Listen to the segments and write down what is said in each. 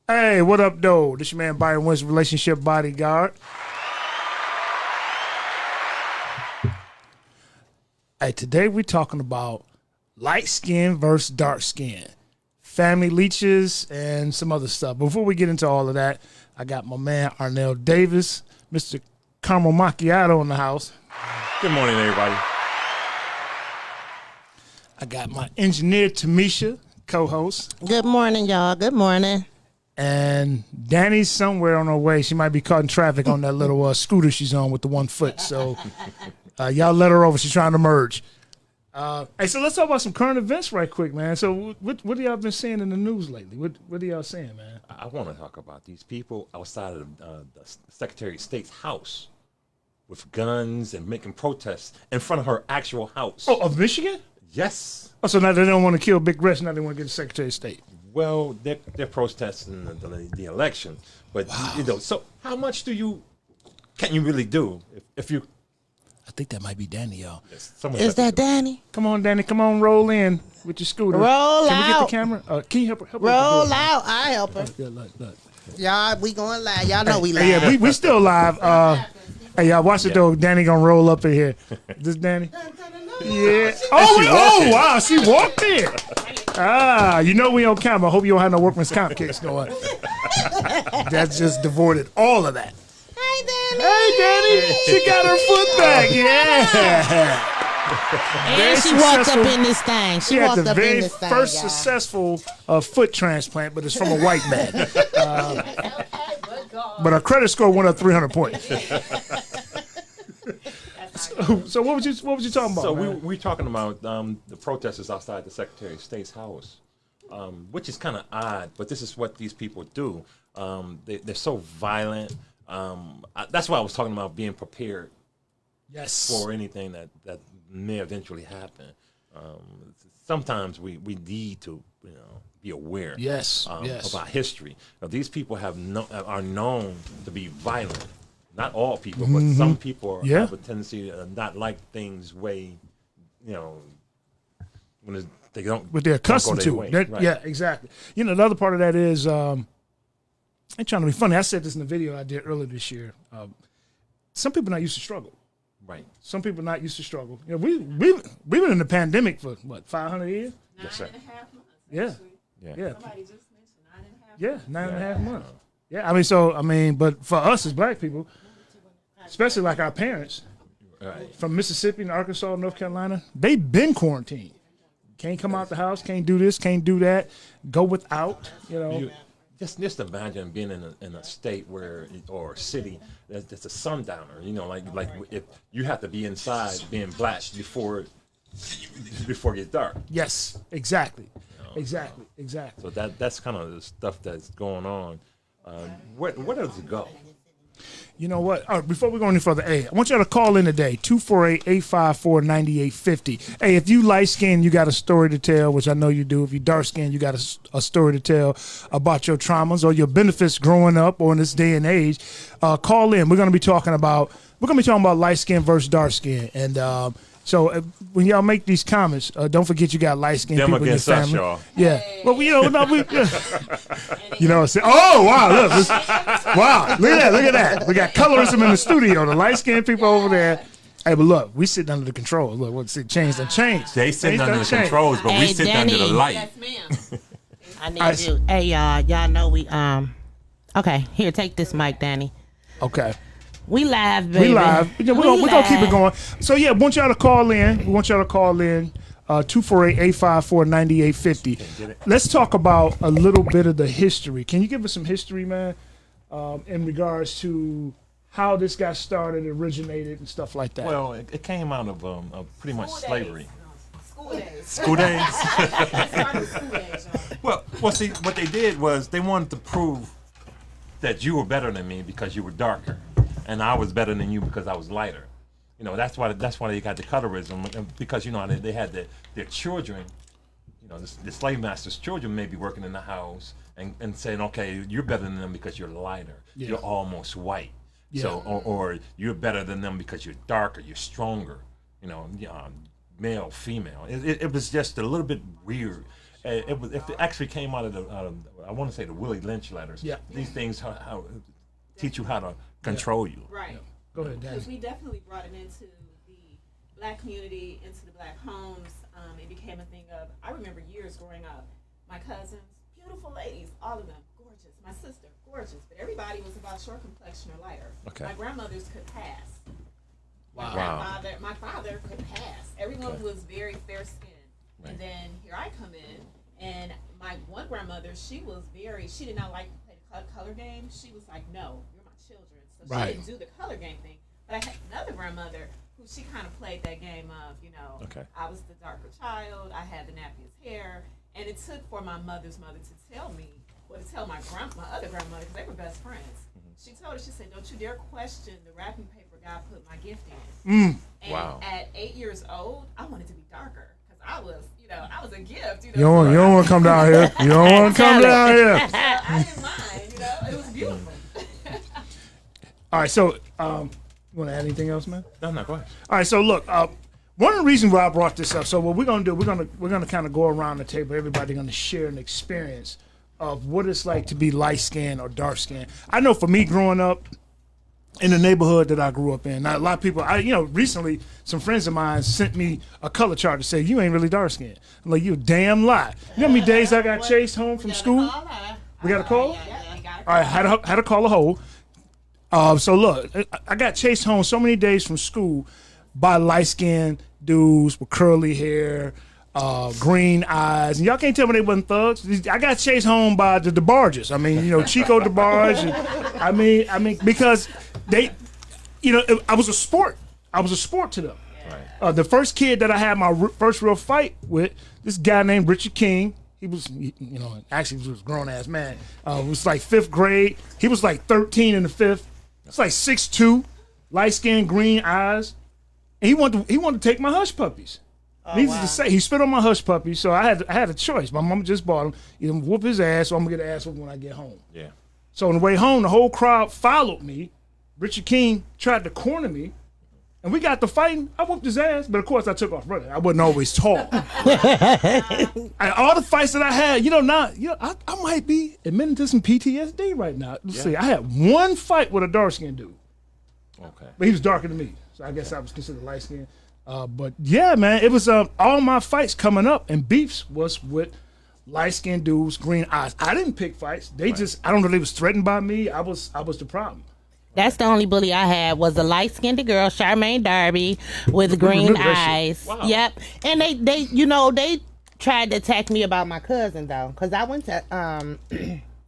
Hey, what up, though? This your man Byron Wentz, relationship bodyguard. Hey, today we're talking about light skin versus dark skin, family leeches, and some other stuff. Before we get into all of that, I got my man Arnell Davis, Mr. Caramel Macchiato in the house. Good morning, everybody. I got my engineer Tamisha, co-host. Good morning, y'all. Good morning. And Danny's somewhere on her way. She might be caught in traffic on that little scooter she's on with the 1 foot. So y'all let her over. She's trying to merge. Hey, so let's talk about some current events right quick, man. So what have y'all been seeing in the news lately? What are y'all saying, man? I want to talk about these people outside of the Secretary of State's house with guns and making protests in front of her actual house. Oh, of Michigan? Yes. Oh, so now they don't want to kill Big Rich. Now they want to get the Secretary of State. Well, they're protesting the election, but you know. So how much can you really do if you? I think that might be Danny, y'all. Is that Danny? Come on, Danny. Come on, roll in with your scooter. Roll Can we get out. the camera? Can you help her? Roll out. I help her. Yeah, look. Y'all, we going live. Y'all know we live. Hey, yeah, we still live. Hey, y'all, watch it though. Danny gonna roll up in here. This Danny? Yeah. Oh, wow. She walked in. You know we on camera. I hope you don't have no workman's comp case going. That's just devoided all of that. Hey, Danny. Hey, Danny. She got her foot back. Yeah. And she walked up in this thing. She had the walked up very in this thing, first y'all. successful foot transplant, but it's from a white man. But her credit score went up 300 points. So what was you talking about? So man? we're talking about the protesters outside the Secretary of State's house, which is kind of odd, but this is what these people do. They're so violent. That's why I was talking about being prepared. Yes. For anything that may eventually happen. Sometimes we need to be aware. Yes. About history. Now, these people are known to be violent. Not all people, but some people have a tendency to not like things when they don't. What they're accustomed to. Right. Yeah, exactly. You know, the other part of that is, I'm trying to be funny. I said this in the video I did earlier this year. Some people not used to struggle. Right. Some people not used to struggle. You know, we've been in the pandemic for what, 500 years? Yes, sir. 9.5 months. Yeah. Yeah. Somebody just mentioned 9.5 months. Yeah, 9.5 months. Yeah, but for us as black people, especially like our parents, Right. from Mississippi and Arkansas, North Carolina, they've been quarantined. Can't come out the house, can't do this, can't do that, go without, Just imagine being in a state or a city that's a sundowner. Like if you have to be inside being black before it gets dark. Yes, exactly. Exactly. So that's kind of the stuff that's going on. Where does it go? You know what? All right, before we go any further, I want y'all to call in today, 248-854-9850. Hey, if you light skinned, you got a story to tell, which I know you do. If you dark skinned, you got a story to tell about your traumas or your benefits growing up or in this day and age. Call in. We're gonna be talking about light skin versus dark skin. And so when y'all make these comments, don't forget you got light skinned people in your family. Them against us, y'all. Yeah. Well, oh wow! Look at that! We got colorism in the studio. The light skinned people over there. Hey, but look, we sitting under the controls. Look, what's it? Change. They sitting under the controls, but we sit under the light. Yes, ma'am. I need you. Hey, y'all know we Okay, here, take this mic, Danny. Okay. We live, baby. We live. We're gonna keep it going. So yeah, we want y'all to call in. 248-854-9850. Let's talk about a little bit of the history. Can you give us some history, man, in regards to how this got started, originated, and stuff like that? Well, it came out of pretty much slavery. School days. School days. Started school days, y'all. Well, see, what they did was they wanted to prove that you were better than me because you were darker, and I was better than you because I was lighter. That's why they got the colorism, because they had their children. The slave master's children may be working in the house and saying, okay, you're better than them because you're lighter. Yeah. You're almost white. Yeah. So or you're better than them because you're darker, you're stronger. Male, female. It was just a little bit weird. If it actually came out of I want to say the Willie Lynch letters. Yeah. These things how teach you how to control you. Right. Go ahead, Danny. Because we definitely brought it into the black community, into the black homes. It became a thing of, I remember years growing up, my cousins, beautiful ladies, all of them, gorgeous. My sister, gorgeous. But everybody was about short complexion or lighter. Okay. My grandmothers could pass. Wow. My father could pass. Everyone was very fair skinned. Right. And then here I come in, and my one grandmother, she did not like to play the color game. She was like, no, you're my children. So Right. she didn't do the color game thing. But I had another grandmother who she kind of played that game of, Okay. I was the darker child, I had the nappiest hair, and it took for my mother's mother to tell me, or to tell my other grandmother, because they were best friends. She told her, she said, don't you dare question the wrapping paper God put my gift in. And Wow. at 8 years old, I wanted to be darker, because I was a gift. You don't want to come down here. You don't want to come down here. So I didn't mind, it was beautiful. All right, so you want to add anything else, man? No, go ahead. All right, so look, one of the reasons why I brought this up. So what we're gonna do, we're gonna kind of go around the table. Everybody's gonna share an experience of what it's like to be light skinned or dark skinned. I know for me, growing up in the neighborhood that I grew up in, now, a lot of people, recently some friends of mine sent me a color chart to say you ain't really dark skinned. I'm like, you a damn lie. You know how many days I got chased home from school? We got a call. All right, had to call a hoe. So look, I got chased home so many days from school by light-skinned dudes with curly hair, green eyes, and y'all can't tell me they wasn't thugs. I got chased home by the DeBarges. I mean, Chico DeBarge. I mean, because they, I was a sport. I was a sport to them. Right. The first kid that I had my first real fight with, this guy named Richard King. He was, actually he was a grown-ass man. It was like 5th grade. He was like 13 in the 5th. It's like 6'2", light-skinned, green eyes. And he wanted to take my hush puppies. Needless to say, he spit on my hush puppies, so I had a choice. My mama just bought him. Either whoop his ass, or I'm gonna get an ass whooping when I get home. Yeah. So on the way home, the whole crowd followed me. Richard King tried to corner me, and we got to fighting. I whooped his ass, but of course I took off running. I wasn't always tall. And all the fights that I had, I might be admitting to some PTSD right now. Let's see, I had one fight with a dark-skinned dude. Okay. But he was darker than me, so I guess I was considered light-skinned. But yeah, man, it was all my fights coming up and beefs was with light-skinned dudes, green eyes. I didn't pick fights. They just, I don't know, they was threatened by me. I was the problem. That's the only bully I had was a light-skinned girl, Charmaine Darby, with green eyes. Wow. Yep. And they tried to attack me about my cousin though, because I went to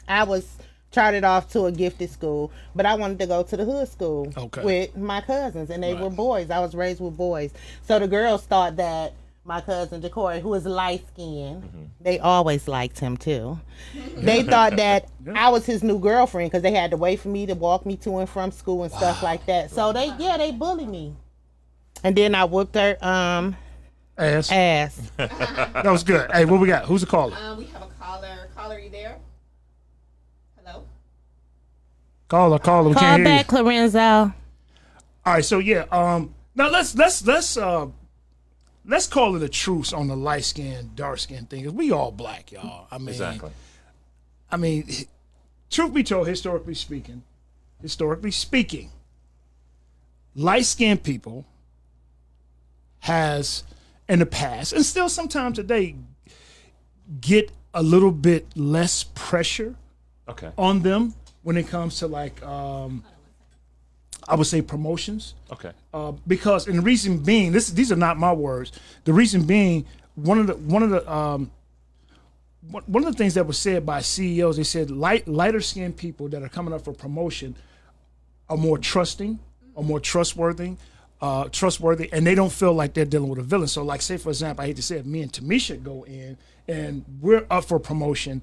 I was charted off to a gifted school, but I wanted to go to the hood school with my cousins, and they were boys. I was raised with boys, so the girls thought that my cousin Jacory, who is light skinned, they always liked him too. They thought that I was his new girlfriend because they had to wait for me to walk me to and from school and stuff like that. So they bullied me, and then I whooped her ass. That was good. Hey, what we got? Who's the caller? We have a caller. Caller, you there? Hello? Caller. We Call can't hear back, you. Lorenzo. All right, so yeah. Now let's call it a truce on the light skin, dark skin thing. 'Cause we all black, y'all. Exactly. I mean, truth be told, historically speaking, light skinned people has in the past and still sometimes today get a little bit less pressure on them when it comes to like I would say promotions. Okay. Because and the reason being, these are not my words. The reason being, one of the things that was said by CEOs, they said lighter skinned people that are coming up for promotion are more trusting, are more trustworthy, and they don't feel like they're dealing with a villain. So, like, say for example, I hate to say it, me and Tamisha go in and we're up for promotion.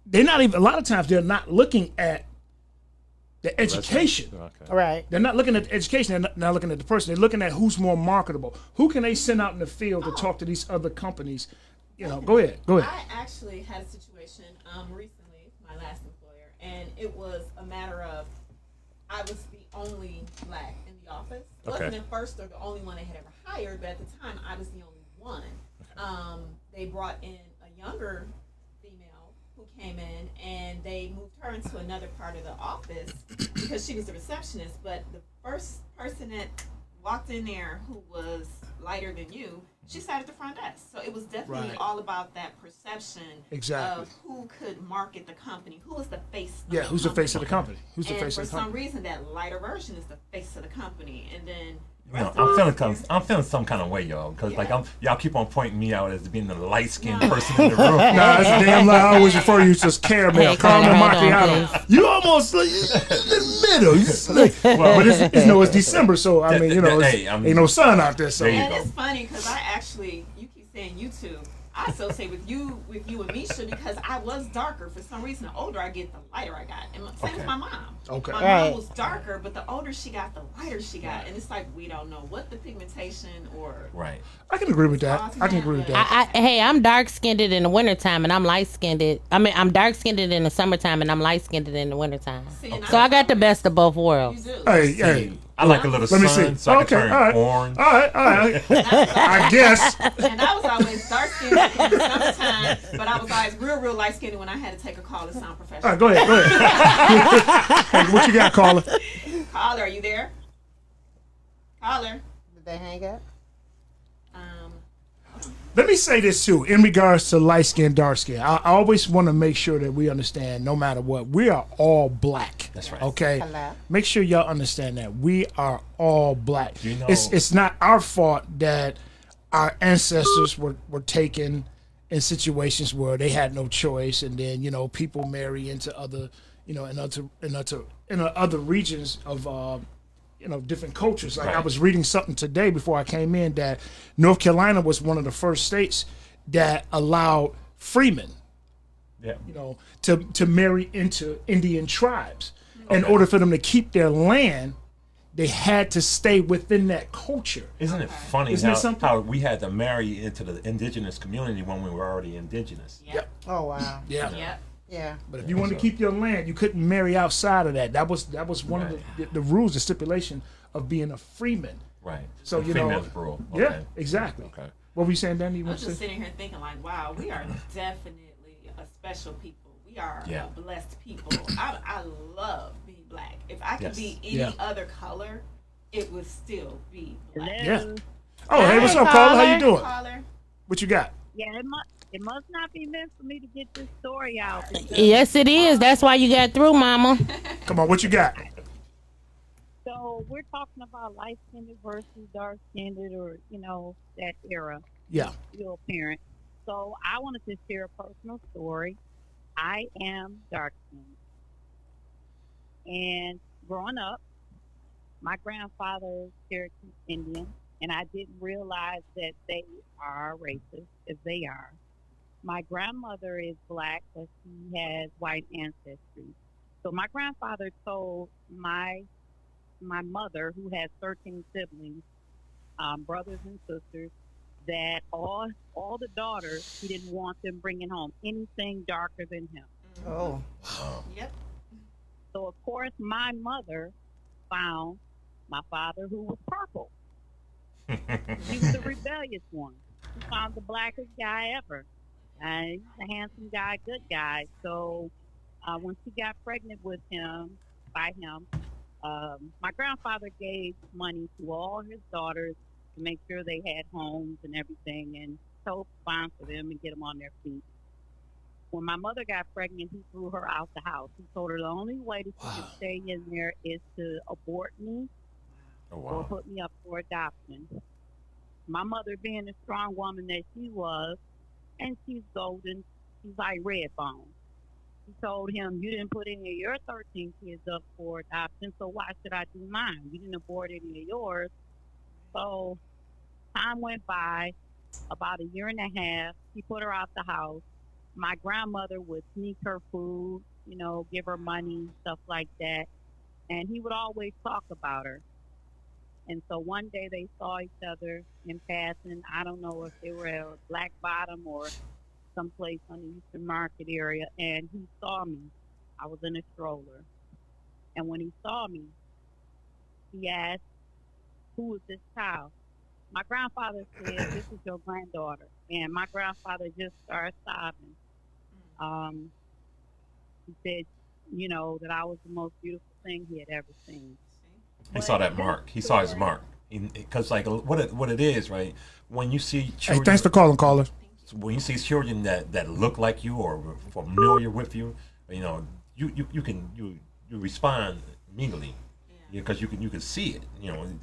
They're not even. A lot of times, they're not looking at the education. Okay. Right. They're not looking at the education. They're not looking at the person. They're looking at who's more marketable. Who can they send out in the field to talk to these other companies? Go ahead. I actually had a situation recently, my last employer, and it was a matter of I was the only black in the office. Wasn't at first or the only one they had ever hired, but at the time I was the only one. They brought in a younger female who came in, and they moved her into another part of the office because she was the receptionist. But the first person that walked in there who was lighter than you, she sat at the front desk. So it was definitely all about that perception of who could market the company, who was the face of the who's the face of the company. Who's the face of the company? And for some reason, that lighter version is the face of the company. And then I'm feeling some kind of way, y'all, because y'all keep on pointing me out as being the light skinned person in the room. Nah, that's a damn lie. I always refer you to as caramel, caramel macchiato. You almost like in the middle. But it's December, so I mean, ain't no sun out there. So and it's funny because you keep saying YouTube. I associate with you and Misha because I was darker. For some reason, the older I get, the lighter I got. And same with my mom. Okay. My mom was darker, but the older she got, the lighter she got. And it's like we don't know what the pigmentation or... Right. I can agree with that. I'm dark-skinned in the wintertime, and I'm light-skinned. I'm dark-skinned in the summertime, and I'm light-skinned in the wintertime. So I got the best of both worlds. You do. Hey. I like a little sun, so I can turn orange. All right. I guess. And I was always dark-skinned in the summertime, but I was always real light-skinned when I had to take a call to sound professional. All right, go ahead. Hey, what you got, caller? Caller, are you there? Caller. Did they hang up? Let me say this too, in regards to light skin, dark skin. I always want to make sure that we understand, no matter what, we are all black. That's right. Okay. Hello. Make sure y'all understand that we are all black. You know, it's not our fault that our ancestors were taken in situations where they had no choice, and then people marry into other in other regions of different cultures. Like I was reading something today before I came in that North Carolina was one of the first states that allowed freemen, to marry into Indian tribes. In order for them to keep their land, they had to stay within that culture. Isn't it funny how we had to marry into the indigenous community when we were already indigenous? Yep. Oh wow. Yeah. Yeah. But if you wanted to keep your land, you couldn't marry outside of that. That was one of the rules, the stipulation of being a freeman. Right. So females rule. Okay. Yeah, exactly. Okay. What were you saying, Danny? I was just sitting here thinking, like, wow, we are definitely a special people. We are a blessed people. I love being black. If I could be any other color, it would still be black. Yeah. Oh, hey, what's up, caller? How you doing? Caller. What you got? Yeah, it must not be meant for me to get this story out. Yes, it is. That's why you got through, Mama. Come on, what you got? So we're talking about light-skinned versus dark-skinned, or that era. Yeah. Still parent. So I wanted to share a personal story. I am dark-skinned, and growing up, my grandfather is Cherokee Indian, and I didn't realize that they are racist, as they are. My grandmother is black, but she has white ancestry. So my grandfather told my mother, who has 13 siblings, brothers and sisters, that all the daughters, he didn't want them bringing home anything darker than him. Oh. Yep. So, of course, my mother found my father, who was purple. He was the rebellious one. She found the blackest guy ever. And he's a handsome guy, good guy. So when she got pregnant with him, my grandfather gave money to all his daughters to make sure they had homes and everything, and helped sponsor them and get them on their feet. When my mother got pregnant, he threw her out the house. He told her the only way that she could stay in there is to abort me or put me up for adoption. My mother, being the strong woman that she was, and she's golden, she's like Redbone. She told him, you didn't put any of your 13 kids up for adoption, so why should I do mine? You didn't abort any of yours. So time went by, about a year and a half, he put her out the house. My grandmother would sneak her food, give her money, stuff like that. And he would always talk about her. And so one day they saw each other in passing. I don't know if they were at Black Bottom or someplace on the Eastern Market area. And he saw me. I was in a stroller. And when he saw me, he asked, who is this child? My grandfather said, "This is your granddaughter," and my grandfather just started sobbing. He said, that I was the most beautiful thing he had ever seen. He saw that mark. He saw his mark. Because like what it is, right? When you see children, hey, thanks for calling, caller. When you see children that look like you or are familiar with you, you respond immediately, because you can see it.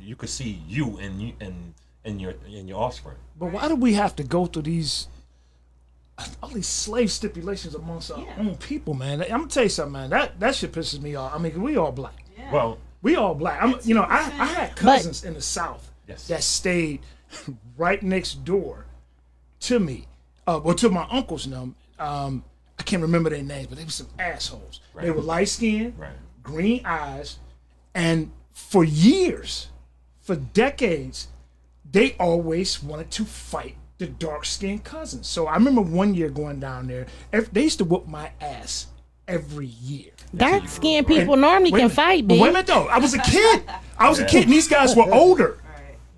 You can see you and your offspring. But why do we have to go through all these slave stipulations amongst our own people, man? I'm gonna tell you something, man. That shit pisses me off. I mean, we all black. Yeah. Well, we all black. I had cousins in the South that stayed right next door to me, to my uncles and them. I can't remember their names, but they were some assholes. Right. They were light skinned, green eyes, and for years, for decades, they always wanted to fight the dark-skinned cousins. So I remember one year going down there. They used to whoop my ass every year. Dark-skinned people normally can fight, but wait a minute, though. I was a kid. And these guys were older.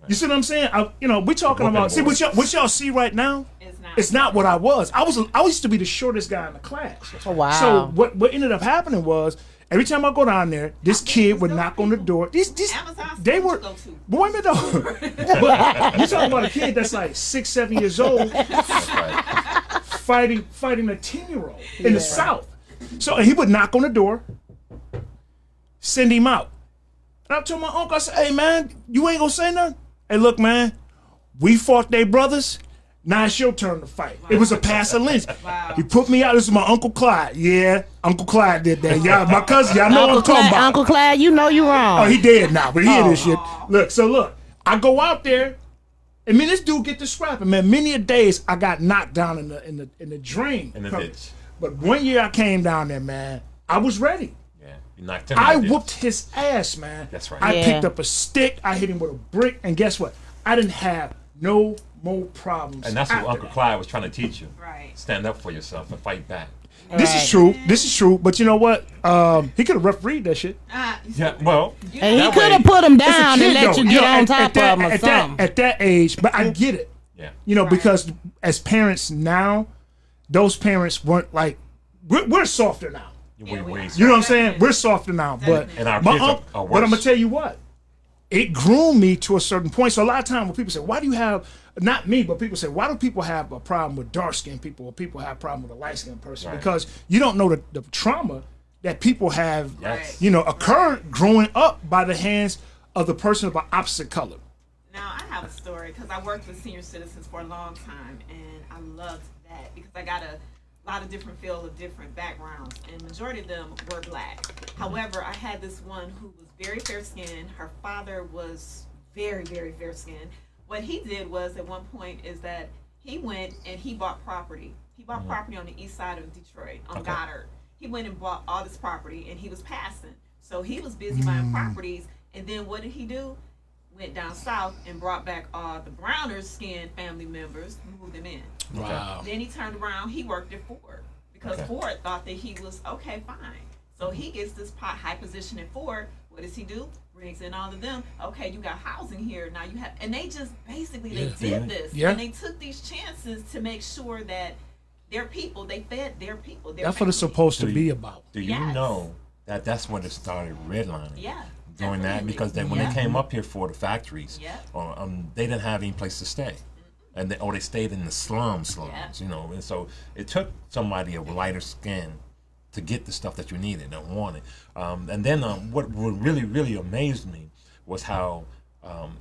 You see what I'm saying? We're talking about. See what y'all see right now. It's not what I was. I used to be the shortest guy in the class. Oh, wow. So what ended up happening was, every time I go down there, this kid would knock on the door. They were. But wait a minute, though. But you're talking about a kid that's like 6, 7 years old, fighting a 10-year-old in the South. So he would knock on the door, send him out. And I told my uncle, I said, "Hey man, you ain't gonna say nothing? Hey, look, man, we fought they brothers. Now it's your turn to fight." Wow. It was a pass of lynch. Wow. He put me out. This is my Uncle Clyde. Yeah, Uncle Clyde did that. Yeah, my cousin. Y'all know what I'm talking about. Uncle Clyde, you know you wrong. Oh, he dead now, but he hear this shit. Look, I go out there, and this dude get to scrapping, man. Many a days I got knocked down in the drain. In the ditch. But one year I came down there, man. I was ready. Yeah, you knocked him. I whooped his ass, man. That's right. I picked up a stick. I hit him with a brick, and guess what? I didn't have no more problems. And that's what Uncle Clyde was trying to teach you. Right. Stand up for yourself and fight back. This is true. But you know what? He could have refereed that shit. Yeah, well. And he could have put him down and let you get on top of him or something. At that age, but I get it. Yeah. Because as parents now, those parents weren't like, we're softer now. You know what I'm saying? We're softer now. But and our kids are worse. But I'm going to tell you what. It groomed me to a certain point. So a lot of times when people say, why do you have, not me, but people say, why do people have a problem with dark-skinned people or people have a problem with a light-skinned person? Right. Because you don't know the trauma that people have, occurred growing up by the hands of the person of an opposite color. Now, I have a story because I worked with senior citizens for a long time, and I loved that because I got a lot of different fields of different backgrounds, and majority of them were black. However, I had this one who was very fair-skinned. Her father was very, very fair-skinned. What he did was, at one point, is that he went and he bought property. He bought property on the east side of Detroit, on Goddard. He went and bought all this property, and he was passing. So he was busy buying properties, and then what did he do? Went down south and brought back all the browner skinned family members, moved them in. Wow. Then he turned around, he worked at Ford because Ford thought that he was okay, fine. So he gets this high position at Ford. What does he do? Brings in all of them. Okay, you got housing here. Now you have, and they just basically they did this. Yeah. And they took these chances to make sure that their people, they fed their people. That's what it's supposed to be about. Do you know that that's when it started redlining? Yeah. Doing that because when they came up here for the factories, they didn't have any place to stay, and they stayed in the slums, and so it took somebody of lighter skin to get the stuff that you needed and wanted. And then what really, really amazed me was how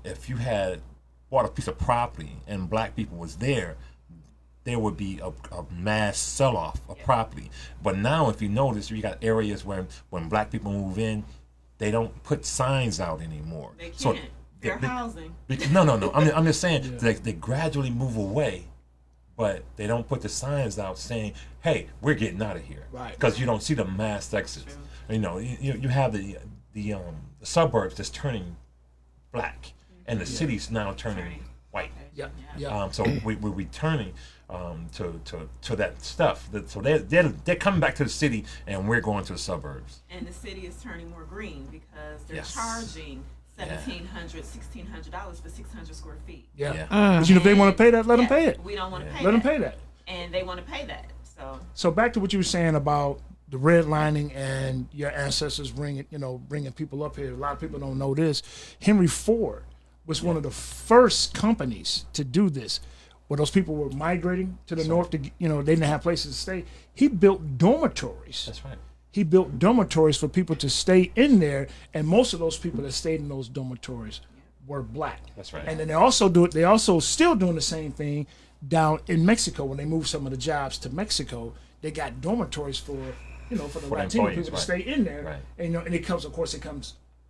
if you had bought a piece of property and black people was there would be a mass sell-off of property. But now, if you notice, you got areas where when black people move in, they don't put signs out anymore. They can't. So they're housing. No. I'm just saying they gradually move away, but they don't put the signs out saying, "Hey, we're getting out of here." Right. Because you don't see the mass exits. You have the suburbs that's turning black, and the city's now turning white. Yeah. So we're returning to that stuff. So they're coming back to the city, and we're going to the suburbs. And the city is turning more green because they're charging $1,700, $1,600 for 600 square feet. Yeah. But if they want to pay that, let them pay it. We don't want to pay Let that. them pay that. And they want to pay that. So back to what you were saying about the redlining and your ancestors bringing people up here. A lot of people don't know this. Henry Ford was one of the first companies to do this. Where those people were migrating to the north to, they didn't have places to stay. He built dormitories. That's right. He built dormitories for people to stay in there, and most of those people that stayed in those dormitories were black. That's right. And then they also still doing the same thing down in Mexico. When they moved some of the jobs to Mexico, they got dormitories for the Latino people to stay in there. Right. And it comes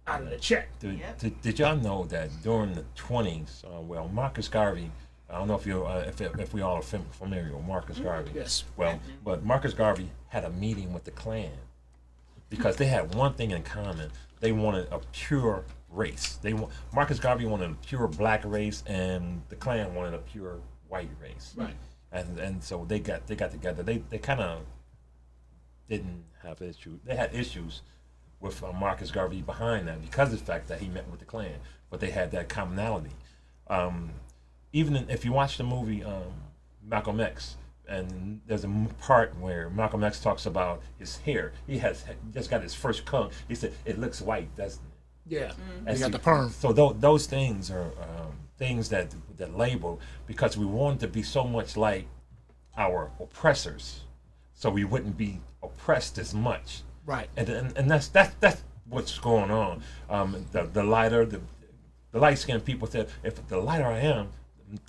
out of the check. Did y'all know that during the 20s, Marcus Garvey, I don't know if we all are familiar with Marcus Garvey. Yes. Well, but Marcus Garvey had a meeting with the Klan because they had one thing in common. They wanted a pure race. Marcus Garvey wanted a pure black race, and the Klan wanted a pure white race. Right. And so they got together. They kind of didn't have issues. They had issues with Marcus Garvey behind that because of the fact that he met with the Klan, but they had that commonality. Even if you watch the movie Malcolm X, and there's a part where Malcolm X talks about his hair. He has just got his first comb. He said, "It looks white, doesn't it?" Yeah, he got the perm. So those things are things that label because we wanted to be so much like our oppressors, so we wouldn't be oppressed as much. Right. And that's what's going on. The light skinned people said, if the lighter I am,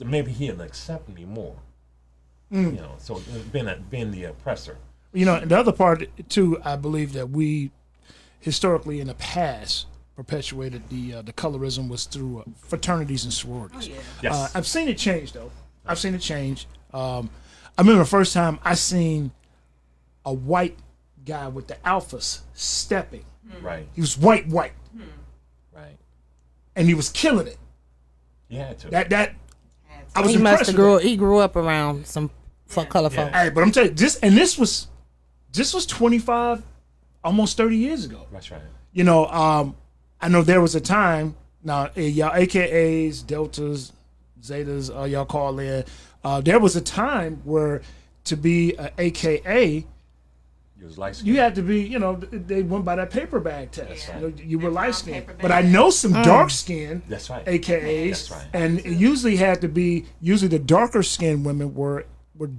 maybe he'll accept me more. So being the oppressor. The other part too, I believe that we historically in the past perpetuated the colorism was through fraternities and sororities. Oh, yeah. Yes. I've seen it change though. I've seen it change. I remember the first time I seen a white guy with the alphas stepping. Right. He was white. Right. And he was killing it. Yeah. Too. That I was He must impressed. he grew up around some color folk. Hey, but I'm telling you, this was 25, almost 30 years ago. That's right. I know there was a time, now y'all AKAs, Deltas, Zetas, y'all call in, there was a time where to be an AKA, you had to be, they went by that paper bag test. Yeah. You were light skinned. paper But I bag. know some dark skinned That's right. AKAs, That's right. and it usually had to be, the darker skinned women were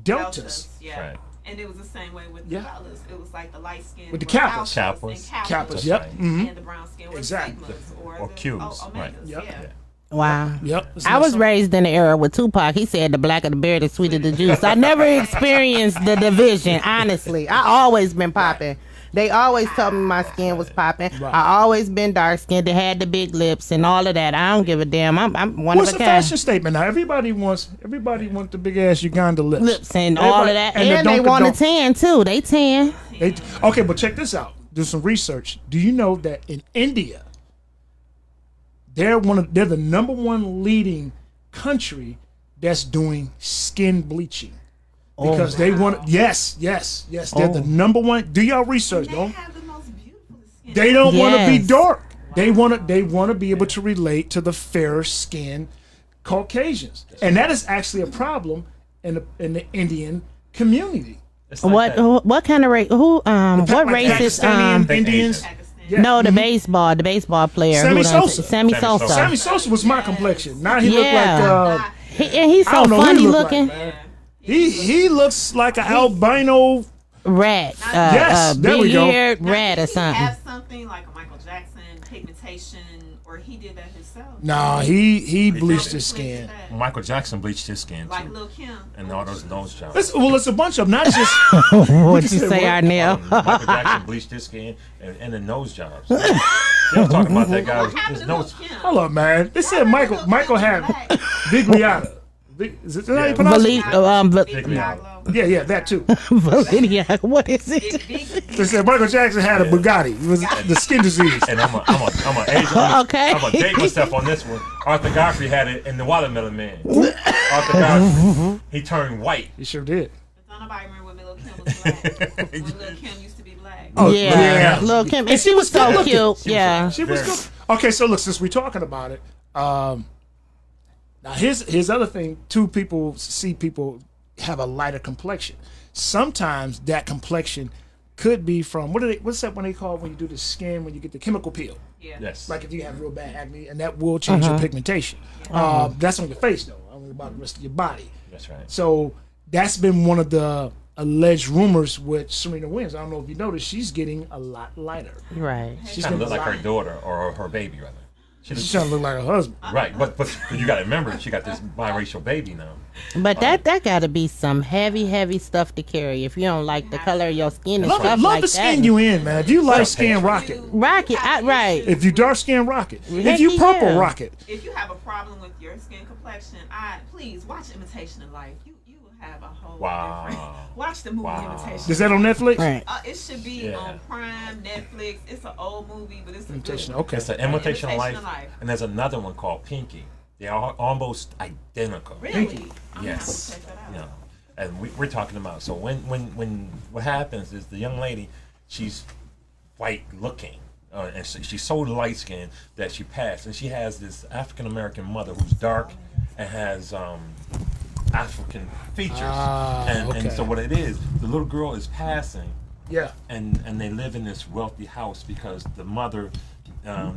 deltas. Yeah. Right. And it was the same way with the fellas. It was like the light skin With the were Kappas. alphas and Kappas, yep. right. Mhm. And the brown skin were Exactly. sigmas Or the Qs, omegas. right. Yep. Yeah. Wow. Yep. I was raised in the era with Tupac. He said the blacker the berry, the sweeter the juice. I never experienced the division, honestly. I always been popping. They always told me my skin was popping. Right. I always been dark skinned. They had the big lips and all of that. I don't give a damn. I'm one What's of a the kind. fashion statement now? Everybody wants the big ass Uganda lips. Lips and all of that. And And the they want a Dunkin' tan too. They tan. Okay, but check this out. Do some research. Do you know that in India, they're the number one leading country that's doing skin bleaching because they want. Yes. They're the number one. Do y'all research? They Don't. have the most beautiful skin. They don't want to be Yes. dark. They want to be able to relate to the fairer skinned Caucasians, and that is actually a problem in the Indian community. It's like that. What kind of race? What Like race is Pakistani Indians? Pakistan. Yeah. No, the baseball player. Sammy who done- Sosa. Sammy Sammy Sosa. Sosa. Sammy Sosa was my complexion. Now he Yeah. look like And he's I so don't know what funny he look looking. like, man. He looks like an albino. Rat. Yes, there we go. big-eared Now, rat or did he something. have something like a Michael Jackson pigmentation, or he did that himself? Nah, he bleached his skin. Michael Jackson bleached his skin Like too, Lil Kim. and all those nose jobs. It's a bunch of them, not just. What you said say, what? Arnell? Michael Jackson bleached his skin and the nose jobs. They were talking about that guy. What happened His to Lil nose. Kim? Hold up, man. They said Michael had Black. Vigliata. Is it how you pronounce it? Yeah, that too. Validia. What is it? They said Michael Jackson had a Bugatti. It was the skin disease. And I'm Okay. gonna date myself on this one. Arthur Godfrey had it in the Watermelon Man. Arthur Godfrey, he turned white. He sure did. Don't nobody remember when Lil Kim was black. When Lil Kim used to be black. Oh, Yeah. yeah. Lil' Kim. And she was so good cute. looking. Yeah. She was Very- good. Okay, so look, since we're talking about it, now here's other thing. People have a lighter complexion. Sometimes that complexion could be from what's that when they call when you do the skin when you get the chemical peel? Yeah. Yes. Like if you have real bad acne, and that will change your pigmentation. That's on your face though. I don't know about the rest of your body. That's right. So that's been one of the alleged rumors with Serena Williams. I don't know if you noticed, she's getting a lot lighter. Right. She's trying to look like her daughter or her baby rather. She's trying to look like her husband. Right, but you got to remember she got this biracial baby now. But that got to be some heavy stuff to carry if you don't like the color of your skin and stuff Love like the that. skin you in, man. If you light skin, rock it. Rock it, right. If you dark skin, rock it. If Heck you purple, yeah. rock it. If you have a problem with your skin complexion, please watch Imitation of Life. You will have a whole different. Watch the movie Imitation. Is that on Netflix? Right. It should be on Prime, Netflix. It's an old movie, but it's a Imitation. good one. Okay. It's an Imitation of Life, of Life. and there's another one called Pinky. They are almost identical. Really? Yes. Check that out. You know, and we're talking about when what happens is the young lady, she's white looking. And she's so light skinned that she passed, and she has this African American mother who's dark and has African features, and so what it is, the little girl is passing, and they live in this wealthy house because the mother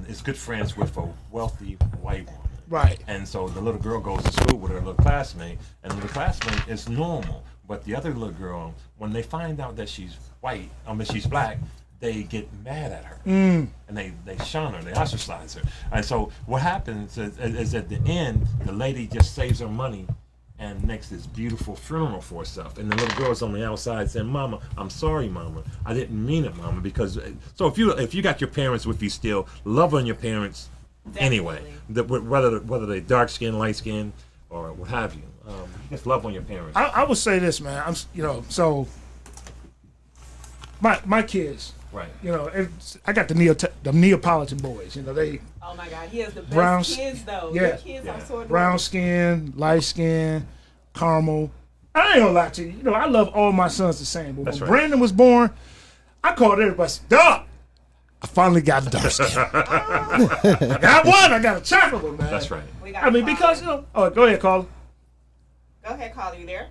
is good friends with a wealthy white woman. Right. And so the little girl goes to school with her little classmate, and the little classmate is normal, but the other little girl, when they find out that she's she's black, they get mad at her, and they shun her, they ostracize her. And so what happens is at the end, the lady just saves her money and makes this beautiful funeral for herself. And the little girl's on the outside saying, "Mama, I'm sorry, Mama. I didn't mean it, Mama." Because so if you got your parents with you still, love on your parents anyway. Whether they dark skin, light skin, or what have you, just love on your parents. I would say this, man. So my kids. Right. I got the Neapolitan boys. They. Oh my God, he has the best brown, kids though. Yeah. Your kids are so adorable. Brown skin, light skin, caramel. I ain't gonna lie to you. I love all my sons the same. But when Brandon was born, I called everybody. Said, "Dog, I finally got a dark skin. I got one. I got a chocolate one, man." That's right. Because go ahead, Carla. Go ahead, Carla. You there?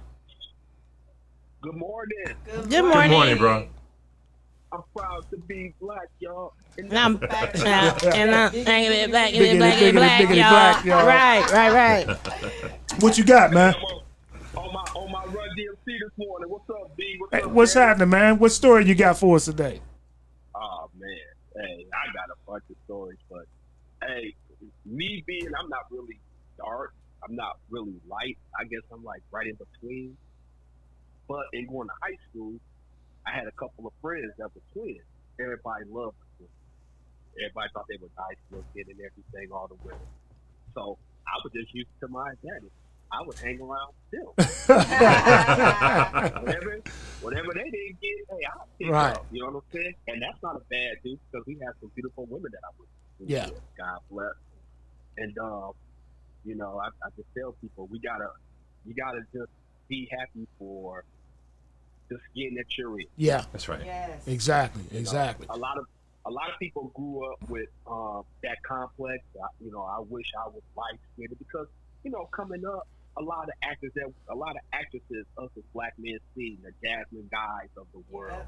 Good morning. Good morning. Good morning, bro. I'm proud to be black, y'all. And I'm black, y'all. Right. What you got, man? On my Run DMC this morning. What's up, B? What's happening, man? What story you got for us today? Oh man, hey, I got a bunch of stories, but hey, me being I'm not really dark, I'm not really light. I guess I'm like right in between. But in going to high school, I had a couple of friends that were twins. Everybody loved them. Everybody thought they were nice looking and everything, all the women. So I was just used to my advantage. I would hang around still. whatever they didn't get, hey, I'll pick up. You know what I'm saying? And that's not a bad dude because we have some beautiful women that I would. Yeah. God bless. And I just tell people you gotta just be happy for the skin that you're in. Yeah, that's right. Yes. Exactly. A lot of people grew up with that complex. I wish I was light skinned because coming up, a lot of actresses, us as black men, see the Jasmine Guys of the world.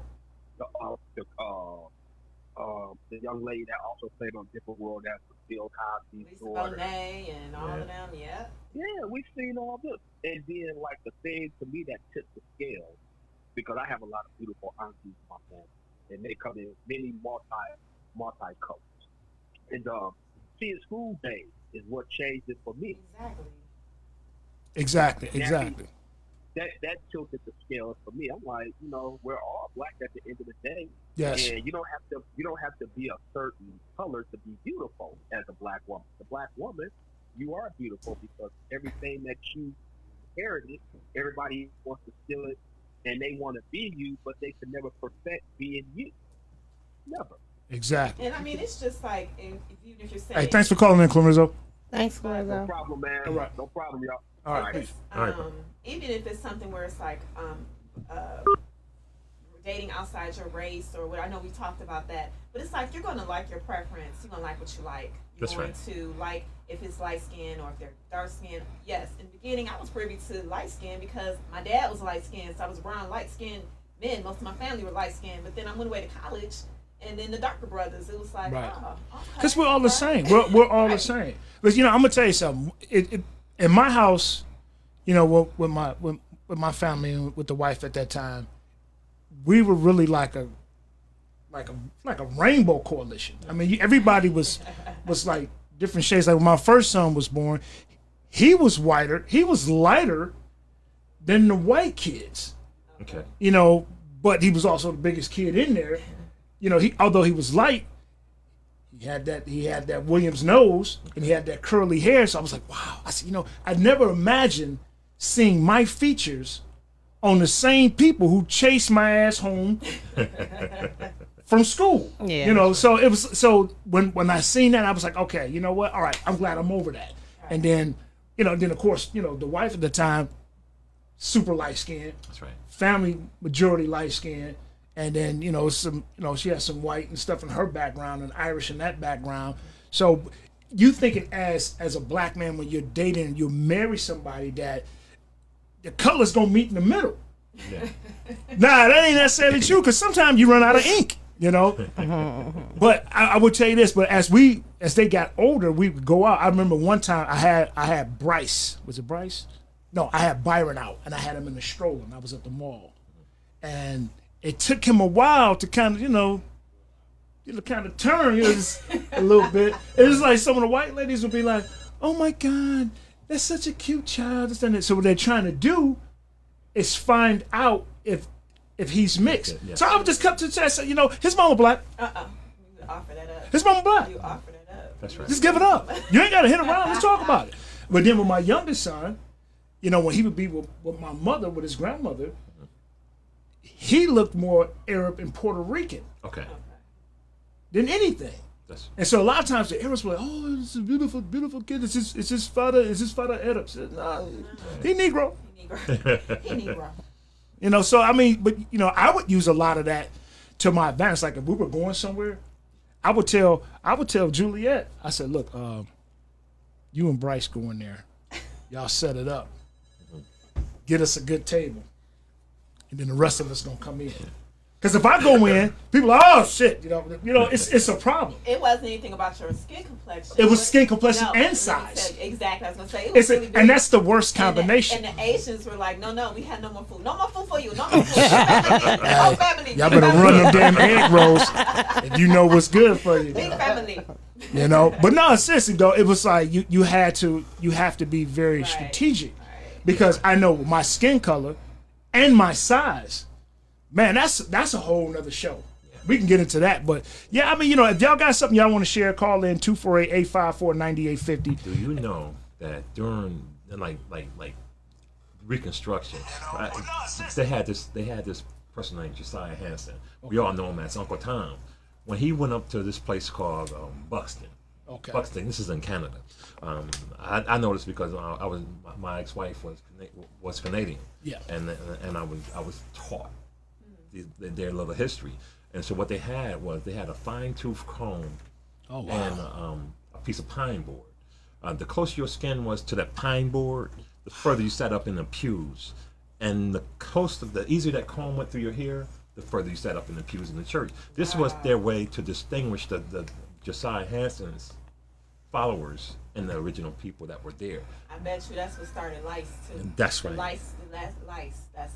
The young lady that also played on Different World, that was Bill Cosby's daughter. Monet and all of them, yeah. Yeah, we've seen all this. And then, like, the thing to me that tips the scale, because I have a lot of beautiful aunties in my family, and they come in many multi colors. And seeing School Day is what changed it for me. Exactly. That tilted the scales for me. I'm like, we're all black at the end of the day. Yes. And you don't have to be a certain color to be beautiful as a black woman. The black woman, you are beautiful because everything that you inherited, everybody wants to steal it, and they want to be you, but they can never perfect being you. Never. Exactly. And I mean, it's just like, even if you're saying. Hey, thanks for calling in, Clarizo. Thanks, Clarizo. No problem, man. All right. No problem, y'all. All right. Even if it's something where it's like, dating outside your race or what. I know we talked about that, but it's like you're going to like your preference. You're going to like what you like. You're That's going right. to like if it's light skin or if they're dark skin. Yes, in the beginning I was privy to light skin because my dad was light skinned, so I was around light skinned men. Most of my family were light skinned, but then I went away to college, and then the darker brothers. It was like, Right. oh, okay. Because we're all the same. We're all the same. But I'm gonna tell you something. In my house, with my family and with the wife at that time, we were really like a rainbow coalition. I mean, everybody was like different shades. Like when my first son was born, he was whiter. He was lighter than the white kids. Okay. But he was also the biggest kid in there. Although he was light, he had that Williams nose and he had that curly hair. So I was like, wow. I said, I never imagined seeing my features on the same people who chased my ass home from school. Yeah. So it was. So when I seen that, I was like, okay, you know what? All right, I'm glad I'm over that. And then, then of course, the wife at the time, super light skinned. That's right. Family majority light skinned. And then, she has some white and stuff in her background and Irish in that background. So you thinking as a black man when you're dating and you marry somebody that the colors gonna meet in the middle. Yeah. Nah, that ain't necessarily true because sometimes you run out of ink, But I would tell you this, but as they got older, we would go out. I remember one time I had Bryce. Was it Bryce? No, I had Byron out and I had him in the stroller and I was at the mall. And it took him a while to kind of, kind of turn, just a little bit. It was like some of the white ladies would be like, "Oh my God, that's such a cute child." So what they're trying to do is find out if he's mixed. Yeah. So I would just cut to the chest, say, his mama black. You offer that up. His mama black. You offer that up. That's right. Just give it up. You ain't got to hit around. Let's talk about it. But then with my youngest son, when he would be with my mother, with his grandmother, he looked more Arab and Puerto Rican than anything. And so a lot of times the Arabs were like, "Oh, it's a beautiful, beautiful kid. Is his father Arab?" I said, "No, he Negro." He Negro. So I mean, but I would use a lot of that to my advantage. Like if we were going somewhere, I would tell Juliet, I said, "Look, you and Bryce go in there. Y'all set it up. Get us a good table. And then the rest of us gonna come in. Because if I go in, people are, oh shit, it's a problem." It wasn't anything about your skin complexion. It was skin complexion and size. Exactly, I was gonna say it was really and that's the worst combination. And the Asians were like, no, we had no more food for you, no more food. No family. Y'all better run them damn egg rolls if you know what's good for you. Big family. But no, seriously though, it was like you have to be very strategic because I know my skin color and my size, man, that's a whole nother show. We can get into that, but yeah, I mean, if y'all got something y'all want to share, call in 248-854-9850. Do you know that during like Reconstruction, right, they had this person named Josiah Hanson. We all know him as Uncle Tom. When he went up to this place called Buxton. Okay. Buxton. This is in Canada. I noticed because my ex-wife was Canadian. Yeah. And I was taught their little history. And so what they had a fine-tooth comb and a piece of pine board. The closer your skin was to that pine board, the further you sat up in the pews. And the easier that comb went through your hair, the further you sat up in the pews in the church. This was their way to distinguish the Josiah Hanson's followers and the original people that were there. I bet you that's what started lice too. That's right. Lice. That's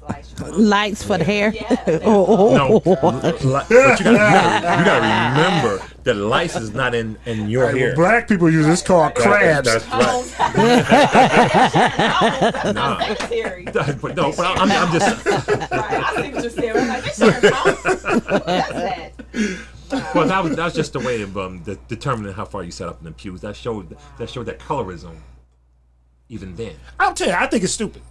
lice. Lights for the hair. Yeah. No, but you gotta remember that lice is not in your hair. Black people use this called crabs. That's right. But I'm just. Right, I see what you're saying. I'm like, this shit that's that. Well, that was just the way of determining how far you set up in the pews. That showed that colorism, even then. I'll tell you, I think it's stupid.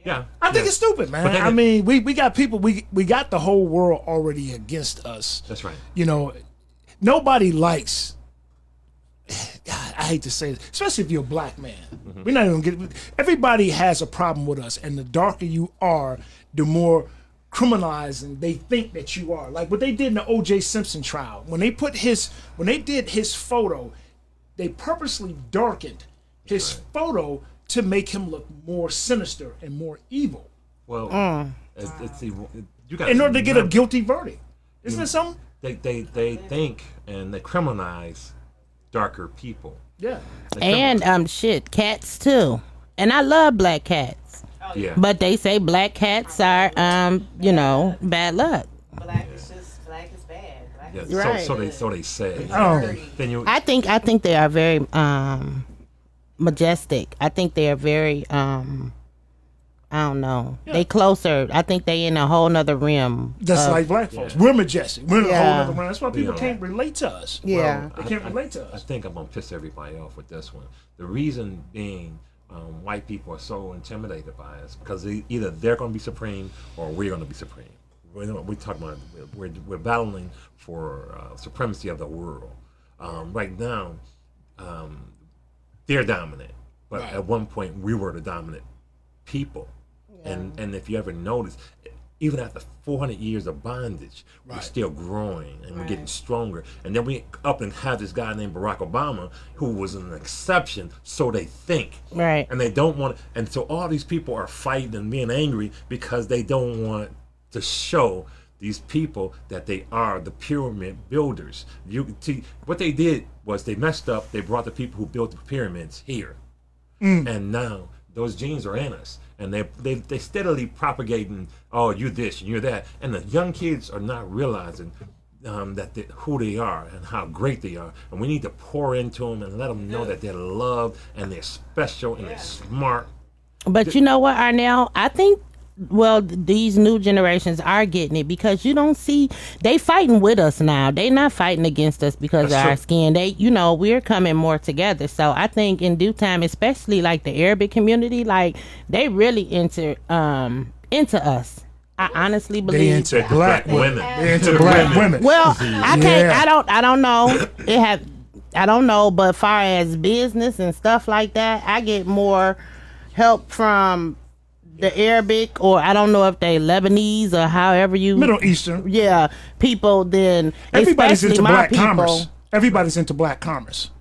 Yeah, I think it's stupid, man. I mean, we got people, we got the whole world already against us. That's right. Nobody likes. God, I hate to say this, especially if you're a black man. Mm-hmm. We're not even everybody has a problem with us, and the darker you are, the more criminalized and they think that you are. Like what they did in the O.J. Simpson trial. When they did his photo, they purposely darkened his photo to make him look more sinister and more evil. Well, you got in order to get a guilty verdict. Isn't it something? They think and they criminalize darker people. Yeah. And cats too. And I love black cats. Yeah. But they say black cats are bad luck. Black is bad. Black is Yeah. Right. So they say. Oh. I think they are very majestic. I think they are very I don't know. Yeah. They closer. I think they in a whole nother realm. Just like black folks. We're majestic. We're in a whole Yeah. other realm. That's why people can't relate to us. Yeah. They can't relate to us. I think I'm going to piss everybody off with this one. The reason being white people are so intimidated by us because either they're going to be supreme or we're going to be supreme. We're talking about we're battling for supremacy of the world. Right now, they're dominant, but at one point we were the dominant people. Yeah. And if you ever notice, even after 400 years of bondage, we're still growing and we're getting stronger. And then we up and have this guy named Barack Obama, who was an exception, so they think. Right. And they don't want, and so all these people are fighting and being angry because they don't want to show these people that they are the pyramid builders. What they did was they messed up. They brought the people who built the pyramids here, and now those genes are in us, and they steadily propagating. Oh, you this and you're that, and the young kids are not realizing who they are and how great they are, and we need to pour into them and let them know that they're loved and they're special and they're smart. But you know what, Arnell? I think. Well, these new generations are getting it because you don't see they fighting with us now. They not fighting against us because of our skin. We're coming more together. So I think in due time, especially like the Arabic community, like they really into us. I honestly believe they into black women. They into black women. Well, I can't. I don't know. I don't know. But far as business and stuff like that, I get more help from the Arabic, or I don't know if they Lebanese or however you Middle Eastern. Yeah, people. Then everybody's into black people, commerce. Everybody's into black commerce.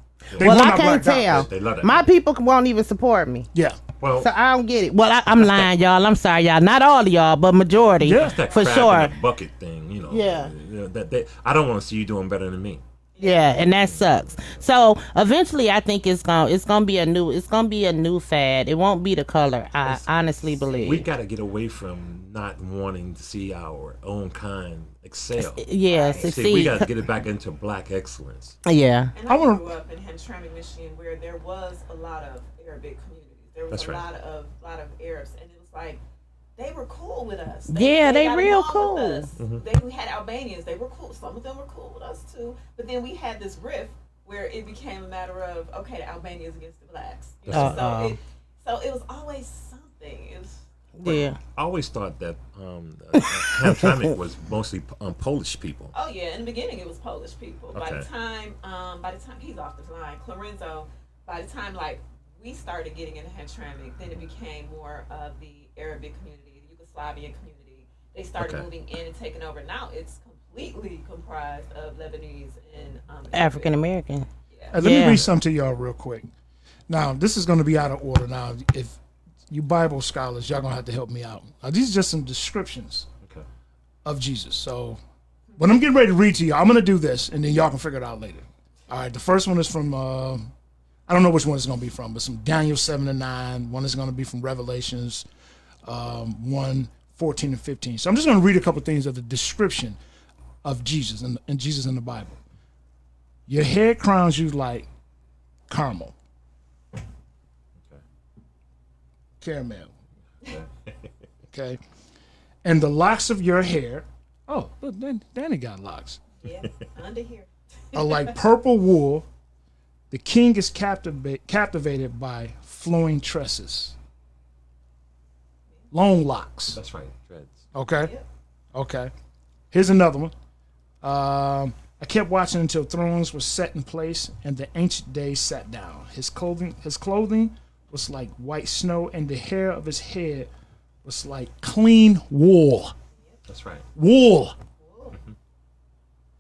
Well, I can't tell. They love it. My people won't even support me. Yeah. Well, so I don't get it. Well, I'm lying, y'all. I'm sorry, y'all. Not all of y'all, but majority. Yeah, that for crab sure. in the bucket thing, Yeah. I don't want to see you doing better than me. Yeah, and that sucks. So eventually, I think it's gonna be a new fad. It won't be the color. I honestly believe we got to get away from not wanting to see our own kind excel. Yes, see, we got to get it back into black excellence. Yeah. And I grew up in Hamtramck, Michigan, where there was a lot of Arabic communities. There was a lot of Arabs, and it was like they were cool with us. They real cool. We had Albanians. They were cool. Some of them were cool with us too. But then we had this rift where it became a matter of the Albanians against the blacks. So it was always something. Yeah. I always thought that Hamtramck was mostly Polish people. Oh yeah, in the beginning it was Polish people. Okay. By the time he's off the line, Clorenzo. By the time we started getting into Hamtramck, then it became more of the Arabic community, the Yugoslavian community. They started moving in and taking over. Now it's completely comprised of Lebanese and African American. Yeah. Let me read something to y'all real quick. Now, this is going to be out of order. Now, if you Bible scholars, y'all going to have to help me out. Now, these are just some descriptions of Jesus. So, when I'm getting ready to read to y'all, I'm going to do this, and then y'all can figure it out later. All right, the first one is from, I don't know which one it's going to be from, but some Daniel 7-9. One is going to be from Revelations 1:14 and 15. So I'm just going to read a couple things of the description of Jesus and Jesus in the Bible. Your hair crowns you like caramel. Caramel. Okay. And the locks of your hair, look, Danny got locks. Yeah, under here. Are like purple wool. The king is captivated by flowing tresses. Long locks. That's right, dreads. Okay. Yep. Okay. Here's another one. I kept watching until thrones were set in place and the ancient days sat down. His clothing was like white snow, and the hair of his head was like clean wool. That's right. Wool.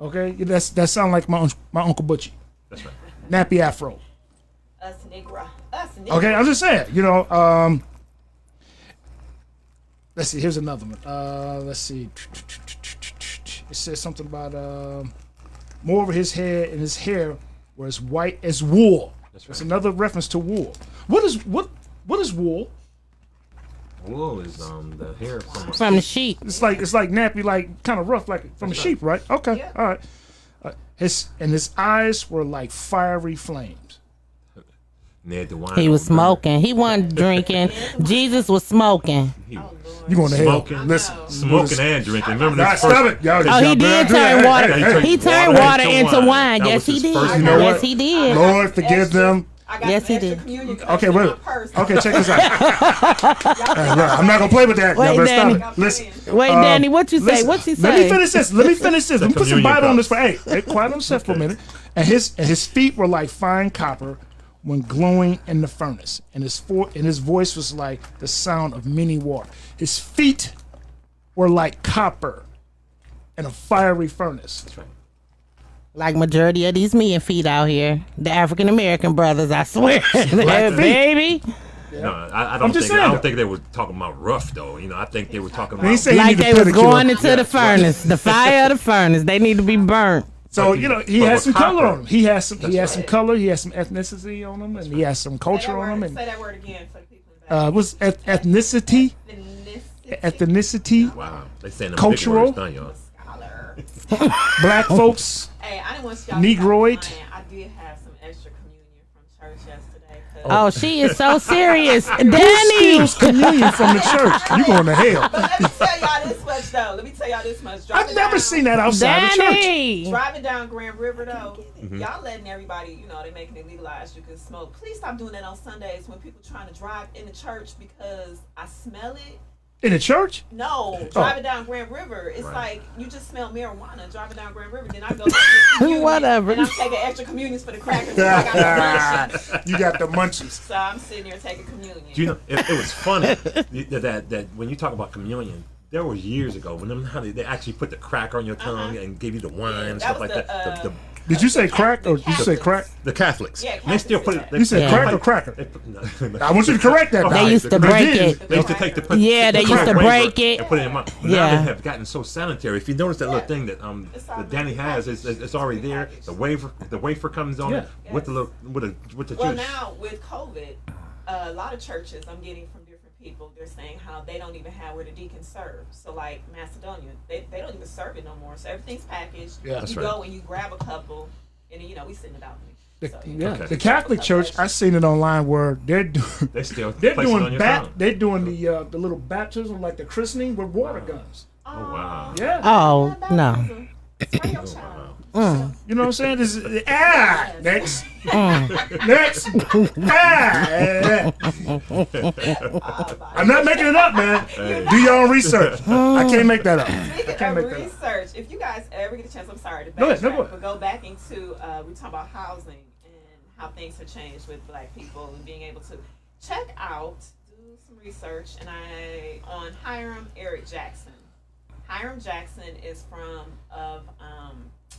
Okay, that sound like my Uncle Butchie. That's right. Nappy afro. Us Negro. Us Negro. Okay, I'm just saying. Let's see. Here's another one. Let's see. It says something about more over his head, and his hair was white as wool. That's right. That's another reference to wool. What is wool? Wool is the hair From the sheep. It's like nappy, like kind of rough, like from a sheep, right? Okay, Yeah. all right. His eyes were like fiery flames. Ned the wine. He was smoking. He wasn't drinking. Jesus was smoking. You going to hell? Smoking, Listen, smoking and drinking. Remember this stop it, y'all. Oh, he did turn water. He turned water into wine. That Yes, was he his did. first You know Yes, what? he did. Lord, forgive them. I got Yes, some he extra did. communion Okay, in wait. my purse. Okay, check this out. I'm not gonna play with that. Wait, Y'all better Danny. stop it. Listen. Wait, Danny, what you say? Listen, What's he Let me say? finish this. Let me finish this. Let me put some communion Bible on cups. this. Hey, quiet on yourself for a minute. And his feet were like fine copper when glowing in the furnace, and his voice was like the sound of many water. His feet were like copper in a fiery furnace. That's right. Like majority of these men feet out here, the African American brothers, I swear, feet. baby, No, I don't just think. saying, I though. don't think they were talking about rough though. I think they were talking He about. said he like needed they was pedicure. going into the furnace, the fire of the furnace. They need to be burnt. So he But has with some color copper. on him. He has some That's some right. color. He has some ethnicity on him, and he has some Say culture that on him. word- And say that word again for the people in the back. what's ethnicity? Ethnicity. Wow, they saying them Cultural. big words, don't y'all? Scholar. Black folks. Hey, I didn't want y'all Negroid. to stop lying. I did have some extra communion from church yesterday. 'Cause- Oh, she is so serious, Who Danny. steals communion from the church? You going to hell? But let me tell y'all this much though. Let me tell y'all this much. I've Driving never down- seen that outside the church. Danny. Driving down Grand River though, y'all letting everybody, they making it legalized. You can smoke. Please stop doing that on Sundays when people trying to drive in the church because I smell it. In the church? No, driving down Grand River, it's like you just smell marijuana driving down Grand River. Then I go to communion, Whatever. and I'm taking extra communions for the crackers. And I got the munchies. You got the munchies. So I'm sitting here taking communion. Do you know it was funny that when you talk about communion, there was years ago when they actually put the crack on your tongue and gave you the wine and that stuff was like the, that. Did you say crack or did you say crack? The Catholics. Yeah, they still put Catholics it. do They, You said Yeah. crack or cracker? they put, no, I want you to correct that. They now. used to They break did. it. They used to take the Yeah, they used to crack break flavor it. and put it in my. Now Yeah. they have gotten so sanitary. If you notice that little thing that that Danny has, it's already there. The wafer comes on it with the little with the Well, juice. now with COVID, a lot of churches I'm getting from different people, they're saying how they don't even have where the deacons serve. So like Macedonia, they don't even serve it no more. So everything's packaged. Yeah. That's You right. go and you grab a couple, and then, we sit in the balcony. Yeah, Okay. the Catholic Church. I seen it online where they're doing. They still They're place it on doing your bat. tongue. They're doing the little baptism, like the christening, with water guns. Oh wow. Yeah, Oh no. Spray your child. you know what I'm saying? This is, next, next. I'm not making it up, man. Do your own research. I can't make that up. Speaking Can't of make that up. research, if you guys ever get a chance, I'm sorry to Go ahead, no, backtrack, go ahead. but go back into we talking about housing and how things have changed with Black people and being able to check out, do some research, and on Hiram Eric Jackson. Hiram Jackson is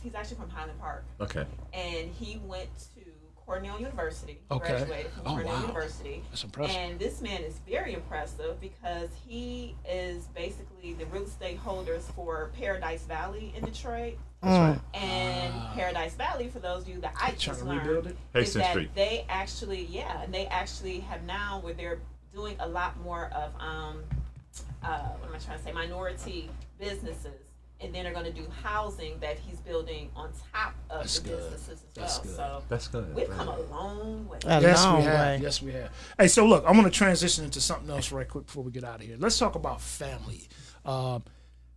he's actually from Highland Park, Okay. and he went to Cornell University. Okay. Graduated from Oh, Cornell wow. University. That's impressive. And this man is very impressive because he is basically the real estate holders for Paradise Valley in Detroit. And Paradise Valley, for those of you that I Trying just to rebuild learned, it. is Hastings that Street. they actually, have now where they're doing a lot more of what am I trying to say, minority businesses. And then they're going to do housing that he's building on top of That's the good. businesses as That's well. good. So That's good. we've Right. come a long way. A Yes, long we have. way. Yes, we have. Hey, so look, I'm going to transition into something else right quick before we get out of here. Let's talk about family.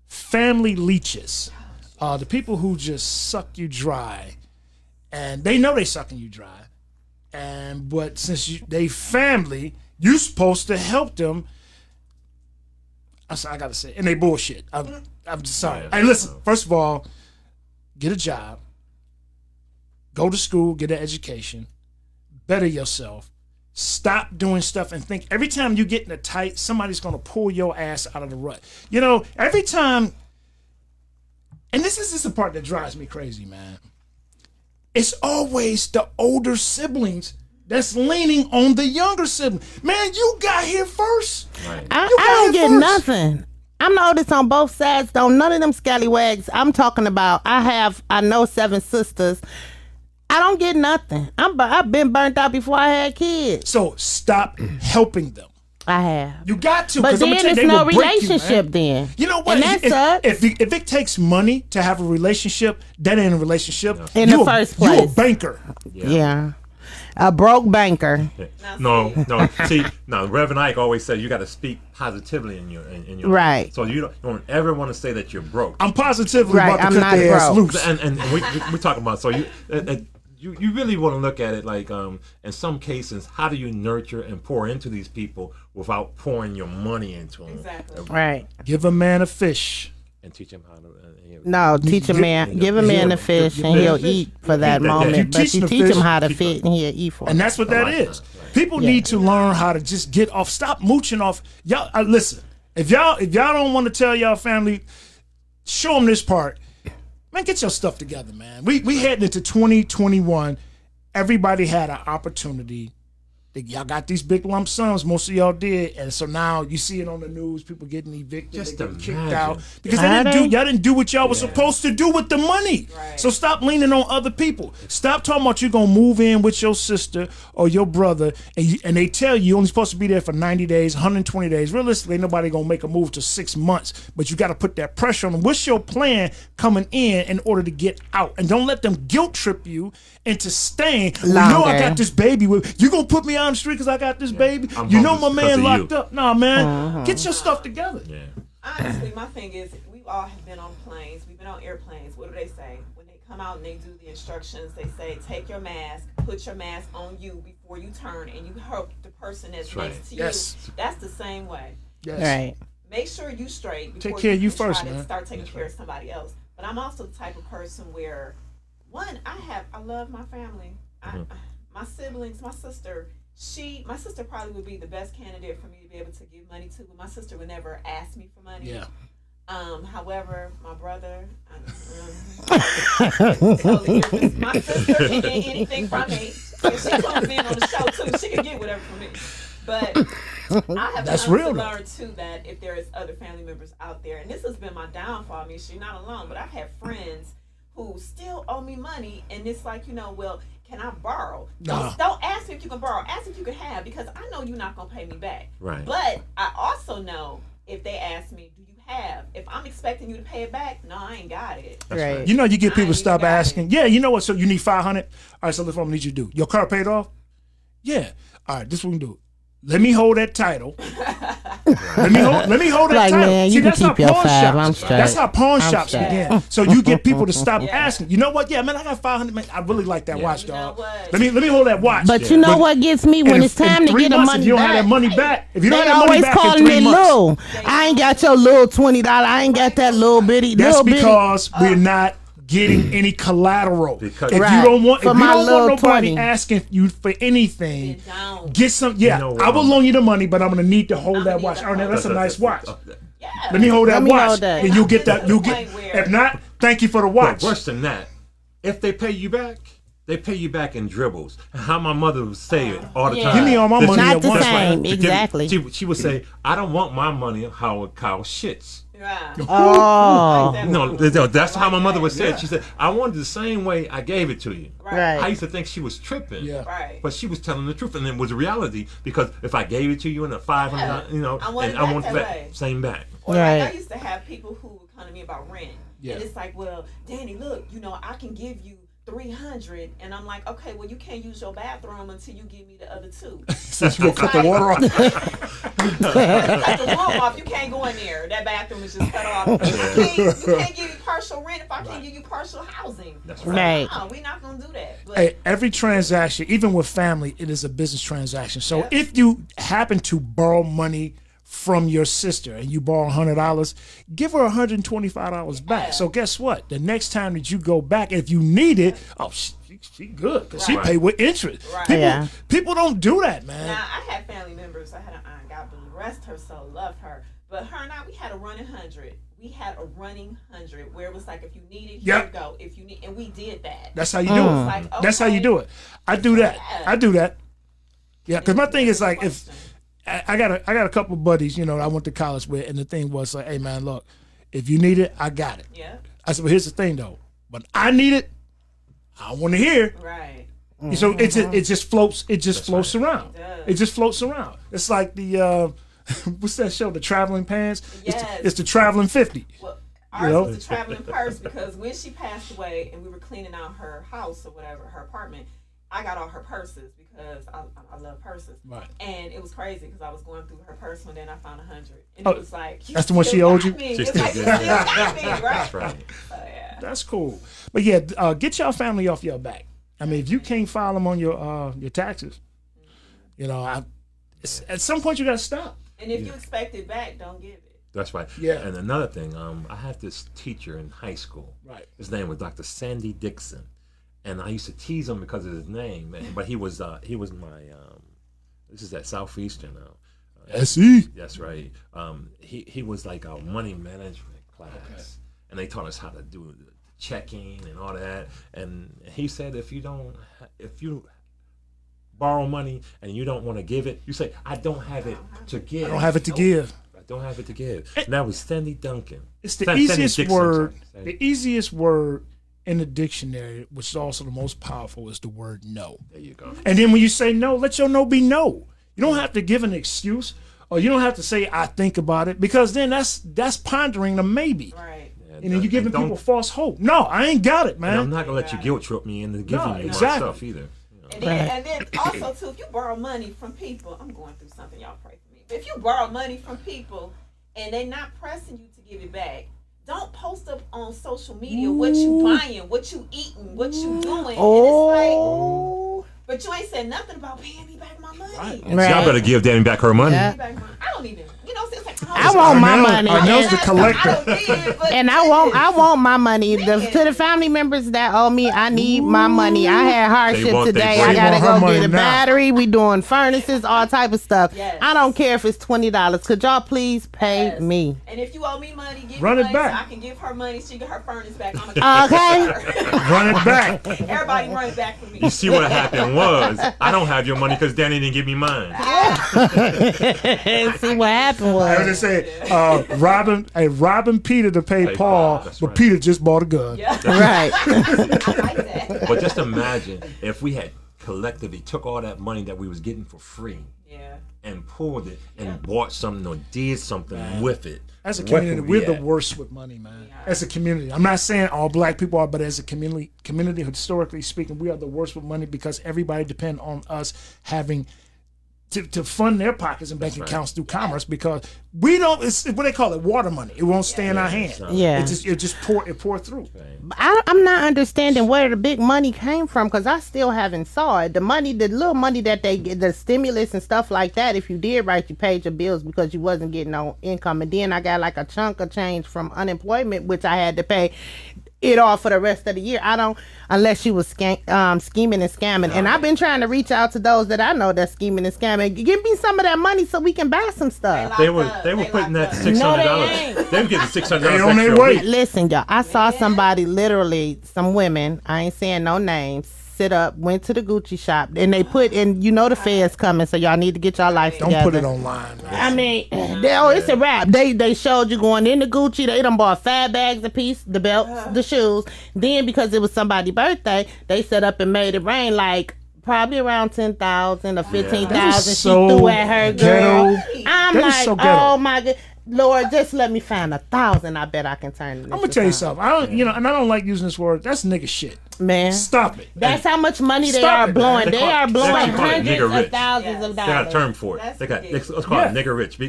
Family leeches. The people who just suck you dry, and they know they sucking you dry, but since they family, you supposed to help them. I gotta say, and they bullshit. I'm just sorry. Yeah. Hey, listen. First of all, get a job, go to school, get an education, better yourself, Stop doing stuff and think every time you get in a tight, somebody's going to pull your ass out of the rut. You know, every time, and this is the part that drives me crazy, man. It's always the older siblings that's leaning on the younger sibling. Man, you got here first. Right. I don't get nothing. I'm the oldest on both sides, though. None of them scallywags. I'm talking about, I know 7 sisters. I don't get nothing. I've been burnt out before I had kids. So stop helping them. I have. You got to. But then it's no relationship then. You know what? And that sucks. If it takes money to have a relationship, that ain't a relationship. In the first place. You a banker. Yeah. A broke banker. No. See, Reverend Ike always said you got to speak positively in your right. So you don't ever want to say that you're broke. I'm positively about to cut their ass loose. And we're talking about you really want to look at it like in some cases, how do you nurture and pour into these people without pouring your money into them? Exactly. Right. Give a man a fish. And teach him how to. Give a man a fish and he'll eat for that moment. But you teach him how to fit and he'll eat for it. And that's what that is. People need to learn how to just get off. Stop mooching off. Y'all, listen. If y'all don't want to tell y'all family, show them this part. Man, get your stuff together, man. We heading into 2021. Everybody had an opportunity. Y'all got these big lump sums. Most of y'all did, and so now you see it on the news. People getting evicted, getting kicked out because y'all didn't do what y'all was supposed to do with the money. Right. So stop leaning on other people. Stop talking about you gonna move in with your sister or your brother, and they tell you you're only supposed to be there for 90 days, 120 days. Realistically, ain't nobody gonna make a move to 6 months. But you got to put that pressure on them. What's your plan coming in order to get out? And don't let them guilt trip you into staying. Well, you know I got this baby with you. Gonna put me on the street because I got this baby. You know my man locked up. Nah, man, get your stuff together. Yeah. Honestly, my thing is, we all have been on planes. We've been on airplanes. What do they say when they come out and they do the instructions? They say, take your mask, put your mask on you before you turn, and you help the person that's next to you. That's the same way. Yes. Right. Make sure you straight before take care of you first, man. Man. Start taking care of somebody else. But I'm also the type of person where, I love my family. My siblings, my sister. My sister probably would be the best candidate for me to be able to give money to, but my sister would never ask me for money. Yeah. However, my brother, totally different. My sister can get anything from me. If she comes in on the show too, she can get whatever from me. But I have learned too that if there is other family members out there, and this has been my downfall. I mean, she's not alone, but I've had friends who still owe me money, and it's like, well, can I borrow? Don't ask me if you can borrow. Ask if you can have, because I know you're not going to pay me back. Right. But I also know if they ask me, do you have? If I'm expecting you to pay it back, no, I ain't got it. Right. You know, you get people to stop asking. Yeah, you know what? So you need 500. All right, so that's what I need you to do. Your car paid off? Yeah. All right, this is what we can do. Let me hold that title. Let me hold that title. Man, see, that's how pawn shops. I'm that's how pawn shops begin. So you get people to stop asking. You know what? Yeah, man, I got 500. Man, I really like that watch, dog. Let me hold that watch. But you know what gets me when it's time to get the money if you don't back? have that money back, if you don't they have that money back always in 3 calling me months, little. I ain't got your little $20. I ain't got that little bitty. That's because we're not getting any collateral. Because if you don't want, for if you don't want nobody 20. asking you for anything, get some. Yeah, I will loan you the money, but I'm gonna need to hold that watch. That's a nice watch. Yeah. Let me hold that watch, that. and you'll get that. You'll get. If not, thank you for the watch. But worse than that, if they pay you back, they pay you back in dribbles. How my mother would say it all the time. Give me all my money Not at the once. same, exactly. She would say, I don't want my money how a cow shits. Yeah. Oh. No, that's how my mother would say it. She said, I wanted the same way I gave it to you. Right. I used to think she was tripping. Yeah. Right. But she was telling the truth, and it was reality, because if I gave it to you in a 500, I wanted and I want that that same back. Or Right. like I used to have people who would come to me about rent. Yeah. And it's like, well, Danny, look, I can give you 300, and I'm like, okay, well, you can't use your bathroom until you give me the other 2. Since you gonna cut the water off. Cut the room off. You can't go in there. That bathroom is just cut off. You can't give me partial rent if I can't give you partial housing. That's right. No, we're not gonna do that. But Hey, every transaction, even with family, it is a business transaction. So if you happen to borrow money from your sister and you borrow $100, give her $125 back. So guess what? The next time that you go back, if you need it, she good because she paid with interest. People don't do that, man. Now, I had family members. I had an aunt, God bless her soul, loved her. But her and I, we had a running 100. We had a running 100 where it was like, if you need it, here you go. If you need, and we did that. That's how you do it. Like, okay. That's how you do it. I do that. I do that. Yeah, because my thing is like, if I got a couple of buddies, I went to college with, and the thing was like, hey man, look, if you need it, I got it. Yeah. I said, but here's the thing though, when I need it, I want to hear. Right. So it just floats. It just floats around. It just floats around. It's like the what's that show? The Traveling Pants. Yes. It's the Traveling 50. Well, ours was the traveling purse because when she passed away and we were cleaning out her house or whatever, her apartment, I got all her purses because I love purses. Right. And it was crazy because I was going through her purse one day and I found 100. And Oh, it was like, that's the one she owed you? She still got me, right? That's right. Yeah. That's cool. But yeah, get your family off your back. I mean, if you can't file them on your taxes, at some point you got to stop. And if you expect it back, don't give it. That's right. Yeah. And another thing, I had this teacher in high school. Right. His name was Dr. Sandy Dixon, and I used to tease him because of his name. But he was my this is at Southeastern now. SE. That's right. He was like our money management class, and they taught us how to do the checking and all that. And he said, if you borrow money and you don't want to give it, you say, I don't have it to give. I don't have it to give. I don't have it to give. And that was Sandy Duncan. It's the Sandy easiest Dixon, word. sorry. The easiest word in the dictionary, which is also the most powerful, is the word no. There you go. And then when you say no, let your no be no. You don't have to give an excuse, or you don't have to say I think about it, because then that's pondering the maybe. Right. And then you're giving people false hope. No, I ain't got it, man. And I'm not gonna let you guilt trip me into giving you my stuff either. And then also too, if you borrow money from people, I'm going through something, y'all pray for me. But if you borrow money from people and they're not pressing you to give it back, don't post up on social media what you buying, what you eating, what you doing. Oh. And it's like, but you ain't said nothing about paying me back my money. Right. Y'all better give Danny back her money. Yeah. I don't even, it's like, I want my money. Arnell's the collector. And I want my money. To the family members that owe me, I need my money. I had hardship today. I gotta go get a battery. We doing furnaces, all type of stuff. Yes. I don't care if it's $20. Could y'all please pay me? And if you owe me money, give Run me it money back. so I can give her money. She get her furnace back. I'm Okay. Run it back. Everybody run it back for me. You see what happened was, I don't have your money because Danny didn't give me mine. See what happened I was was. just saying, robbing Peter to pay Paul, That's but right. Peter just bought a gun. Yeah. Right. I like that. But just imagine if we had collectively took all that money that we was getting for free Yeah. and pulled it and bought something or did something with it. As a What community, could we we're the add? worst with money, man. As a community, I'm not saying all black people are, but as a community, historically speaking, we are the worst with money because everybody depend on us having to fund their pockets and bank accounts through commerce, because we don't. It's what they call it, water money. It won't stay in our hand. Yeah. It just pour through. I'm not understanding where the big money came from, because I still haven't saw it. The little money that they get, the stimulus and stuff like that, if you did right, you paid your bills because you wasn't getting no income. And then I got like a chunk of change from unemployment, which I had to pay it off for the rest of the year. I don't, unless you was scheming and scamming. And I've been trying to reach out to those that I know that's scheming and scamming. Give me some of that money so we can buy some stuff. They were putting that $600. No, they ain't. They were getting $600 They on their extra a way. week. Listen, y'all, I saw somebody, literally some women, I ain't saying no names, sit up, went to the Gucci shop, and they put in, the feds coming, so y'all need to get y'all life Don't together. put it online, man. I mean, it's a wrap. They showed you going into Gucci. They done bought 5 bags apiece, the belts, the shoes. Then because it was somebody's birthday, they set up and made it rain like probably around 10,000 or 15,000. That is She so threw at her girl. ghetto. I'm That is like, so ghetto. oh my god. Lord, just let me find 1,000. I bet I can turn it. I'm gonna tell you something. I don't, and I don't like using this word. That's nigga shit. Man, Stop it. that's how much money they Stop are it, blowing. man. They are blowing actually call it hundreds nigger of rich. thousands of They got a dollars. term for it. That's Let's call it nigger rich.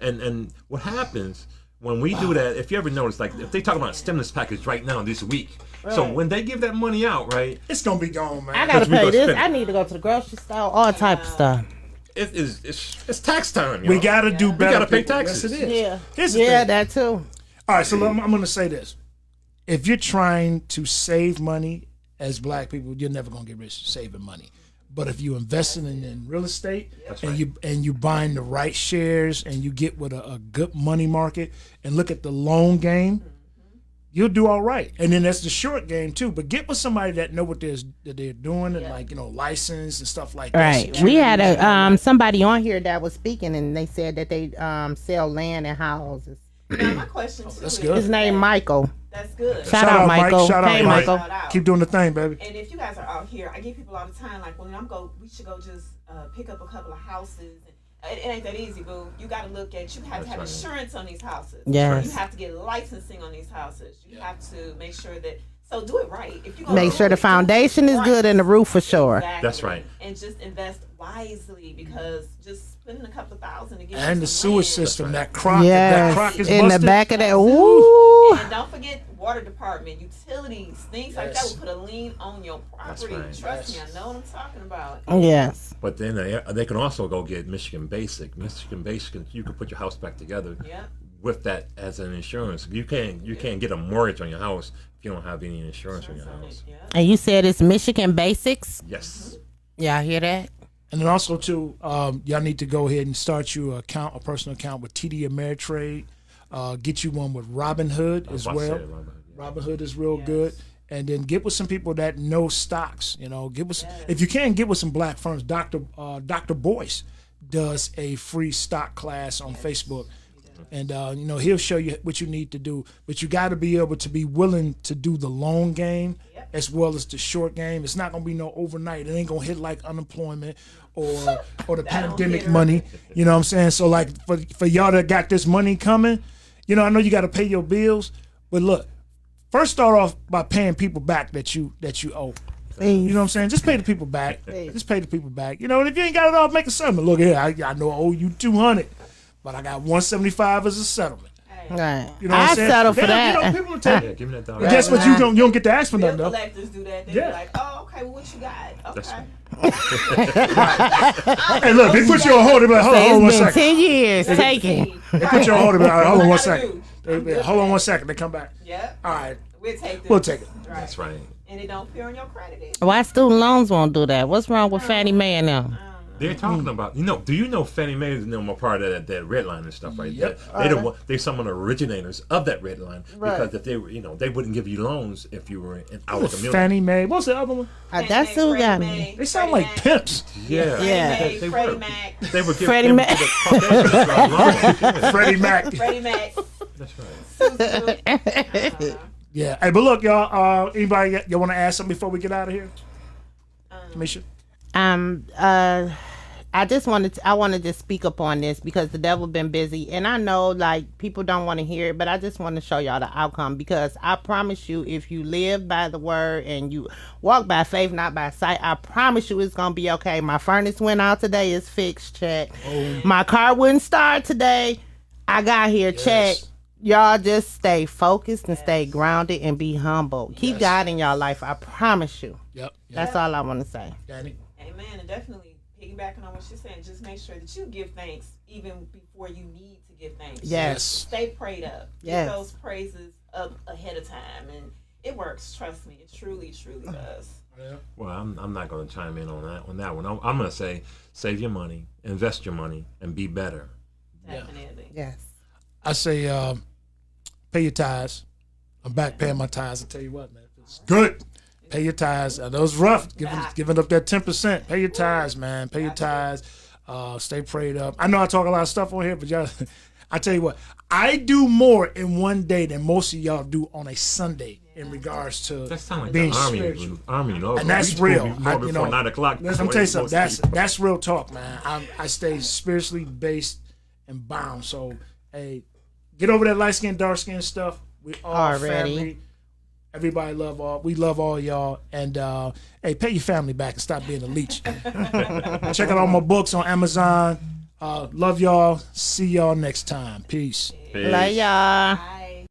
And what happens when we do that? If you ever notice, like if they talk about a stimulus package right now this week, so when they give that money out, right? It's gonna be gone, man. I gotta Because we pay gonna this. spend it. I need to go to the grocery store. All type of stuff. it's tax time. Y'all. We got to do better. We got to pay people. taxes. Yes, it is. Yeah. Here's the Yeah, thing. that too. All right, so I'm going to say this. If you're trying to save money as black people, you're never going to get rich saving money. But if you're investing in real estate and you buying the right shares and you get with a good money market and look at the long game, you'll do all right. And then that's the short game too. But get with somebody that know what they're doing and like, license and stuff like that. Right. We had somebody on here that was speaking and they said that they sell land and houses. Now, my question too That's is, good. His name Michael. That's good. Shout out Michael. Shout out Hey Mike. Michael. Shout out. Keep doing the thing, baby. And if you guys are out here, I get people all the time like, well, we should go just pick up a couple of houses. And it ain't that easy, boo. You got to look at, you have to have insurance on these houses. Yes. You have to get licensing on these houses. You have to make sure that, so do it right. If you Make sure the foundation is good and the roof for sure. Exactly. That's right. And just invest wisely because just spending a couple of $1,000 to get And the some sewer land. system, that crock, Yes. that crock is In busted. the back of that. Ooh. And don't forget water department, utilities, things like that will put a lien on your property. right. Trust me, I know what I'm talking about. Yes. But then they can also go get Michigan Basic. Michigan Basic, you can put your house back together Yeah. with that as an insurance. You can't get a mortgage on your house if you don't have any insurance on your house. Yeah. And you said it's Michigan Basics? Yes. Y'all hear that? And then also too, y'all need to go ahead and start you a personal account with TD Ameritrade. Get you one with Robinhood as well. Robinhood is real good. And then get with some people that know stocks. Get with if you can, get with some black firms. Dr. Boyce does a free stock class on Facebook. And he'll show you what you need to do, but you got to be able to be willing to do the long game as well as the short game. It's not gonna be no overnight. It ain't gonna hit like unemployment or the pandemic money. You know what I'm saying? So like for y'all that got this money coming, I know you got to pay your bills, but look, first start off by paying people back that you owe. You know what I'm saying? Just pay the people back. Just pay the people back. And if you ain't got it all, make a settlement. Look here, I know I owe you $200. But I got $175 as a settlement. Right. You know what I'm saying? settle for that. People will take Yeah, it. give me that dollar. But guess what? You don't get to ask for Bill nothing though. collectors do that. They Yeah. be like, oh, okay, well, what you got? That's Okay. right. Hey, look, they put you on hold. They be like, hold on one It's been second. 10 years. Take it. They put you on hold. They be like, all right, hold on one What I second. do? They be like, hold on one second. They come back. Yep. All right, We'll take this. we'll take it. Right. That's right. And it don't appear on your credit either. Why student loans won't do that? What's wrong with Fannie Mae and them? They're talking about, do you know Fannie Mae is a part of that red line and stuff like Yep. that? They're some of the originators of that red line because if they were, they wouldn't give you loans if you were in our community. Fannie Mae. What's the other one? That's who got me. They sound like pimps. Yeah. Yeah. They Freddie were. Mac. They would give Freddie them Mac. to the Caucasians. Freddie Mac. Freddie Mac. That's right. Yeah. Hey, but look, y'all. Anybody y'all want to ask something before we get out of here? Misha. I want to just speak up on this because the devil been busy, and I know like people don't want to hear it, but I just want to show y'all the outcome because I promise you, if you live by the word and you walk by faith, not by sight, I promise you it's gonna be okay. My furnace went out today, it's fixed, check. My car wouldn't start today, I got here, check. Y'all just stay focused and stay grounded and be humble. Keep God in y'all life. I promise you. Yep. That's all I want to say. Danny. Amen. And definitely piggybacking on what she's saying, just make sure that you give thanks even before you need to give thanks. Yes. Stay prayed up. Yes. Get those praises up ahead of time. And it works. Trust me. It truly, truly does. Well, I'm not going to chime in on that one. I'm going to say save your money, invest your money, and be better. Definitely. Yes. I say pay your tithes. I'm back paying my tithes. I tell you what, man, it's good. Pay your tithes. I know it's rough giving up that 10%. Pay your tithes, man. Pay your tithes. Stay prayed up. I know I talk a lot of stuff on here, but y'all, I tell you what, I do more in one day than most of y'all do on a Sunday in regards to That sounds like being the spiritual. army, And that's real. Before 9 o'clock. Let me tell you something. That's real talk, man. I stay spiritually based and bound. So, hey, get over that light skin, dark skin stuff. We all family. Everybody we love all y'all. And hey, pay your family back and stop being a leech. Check out all my books on Amazon. Love y'all. See y'all next time. Peace. Love y'all. Bye.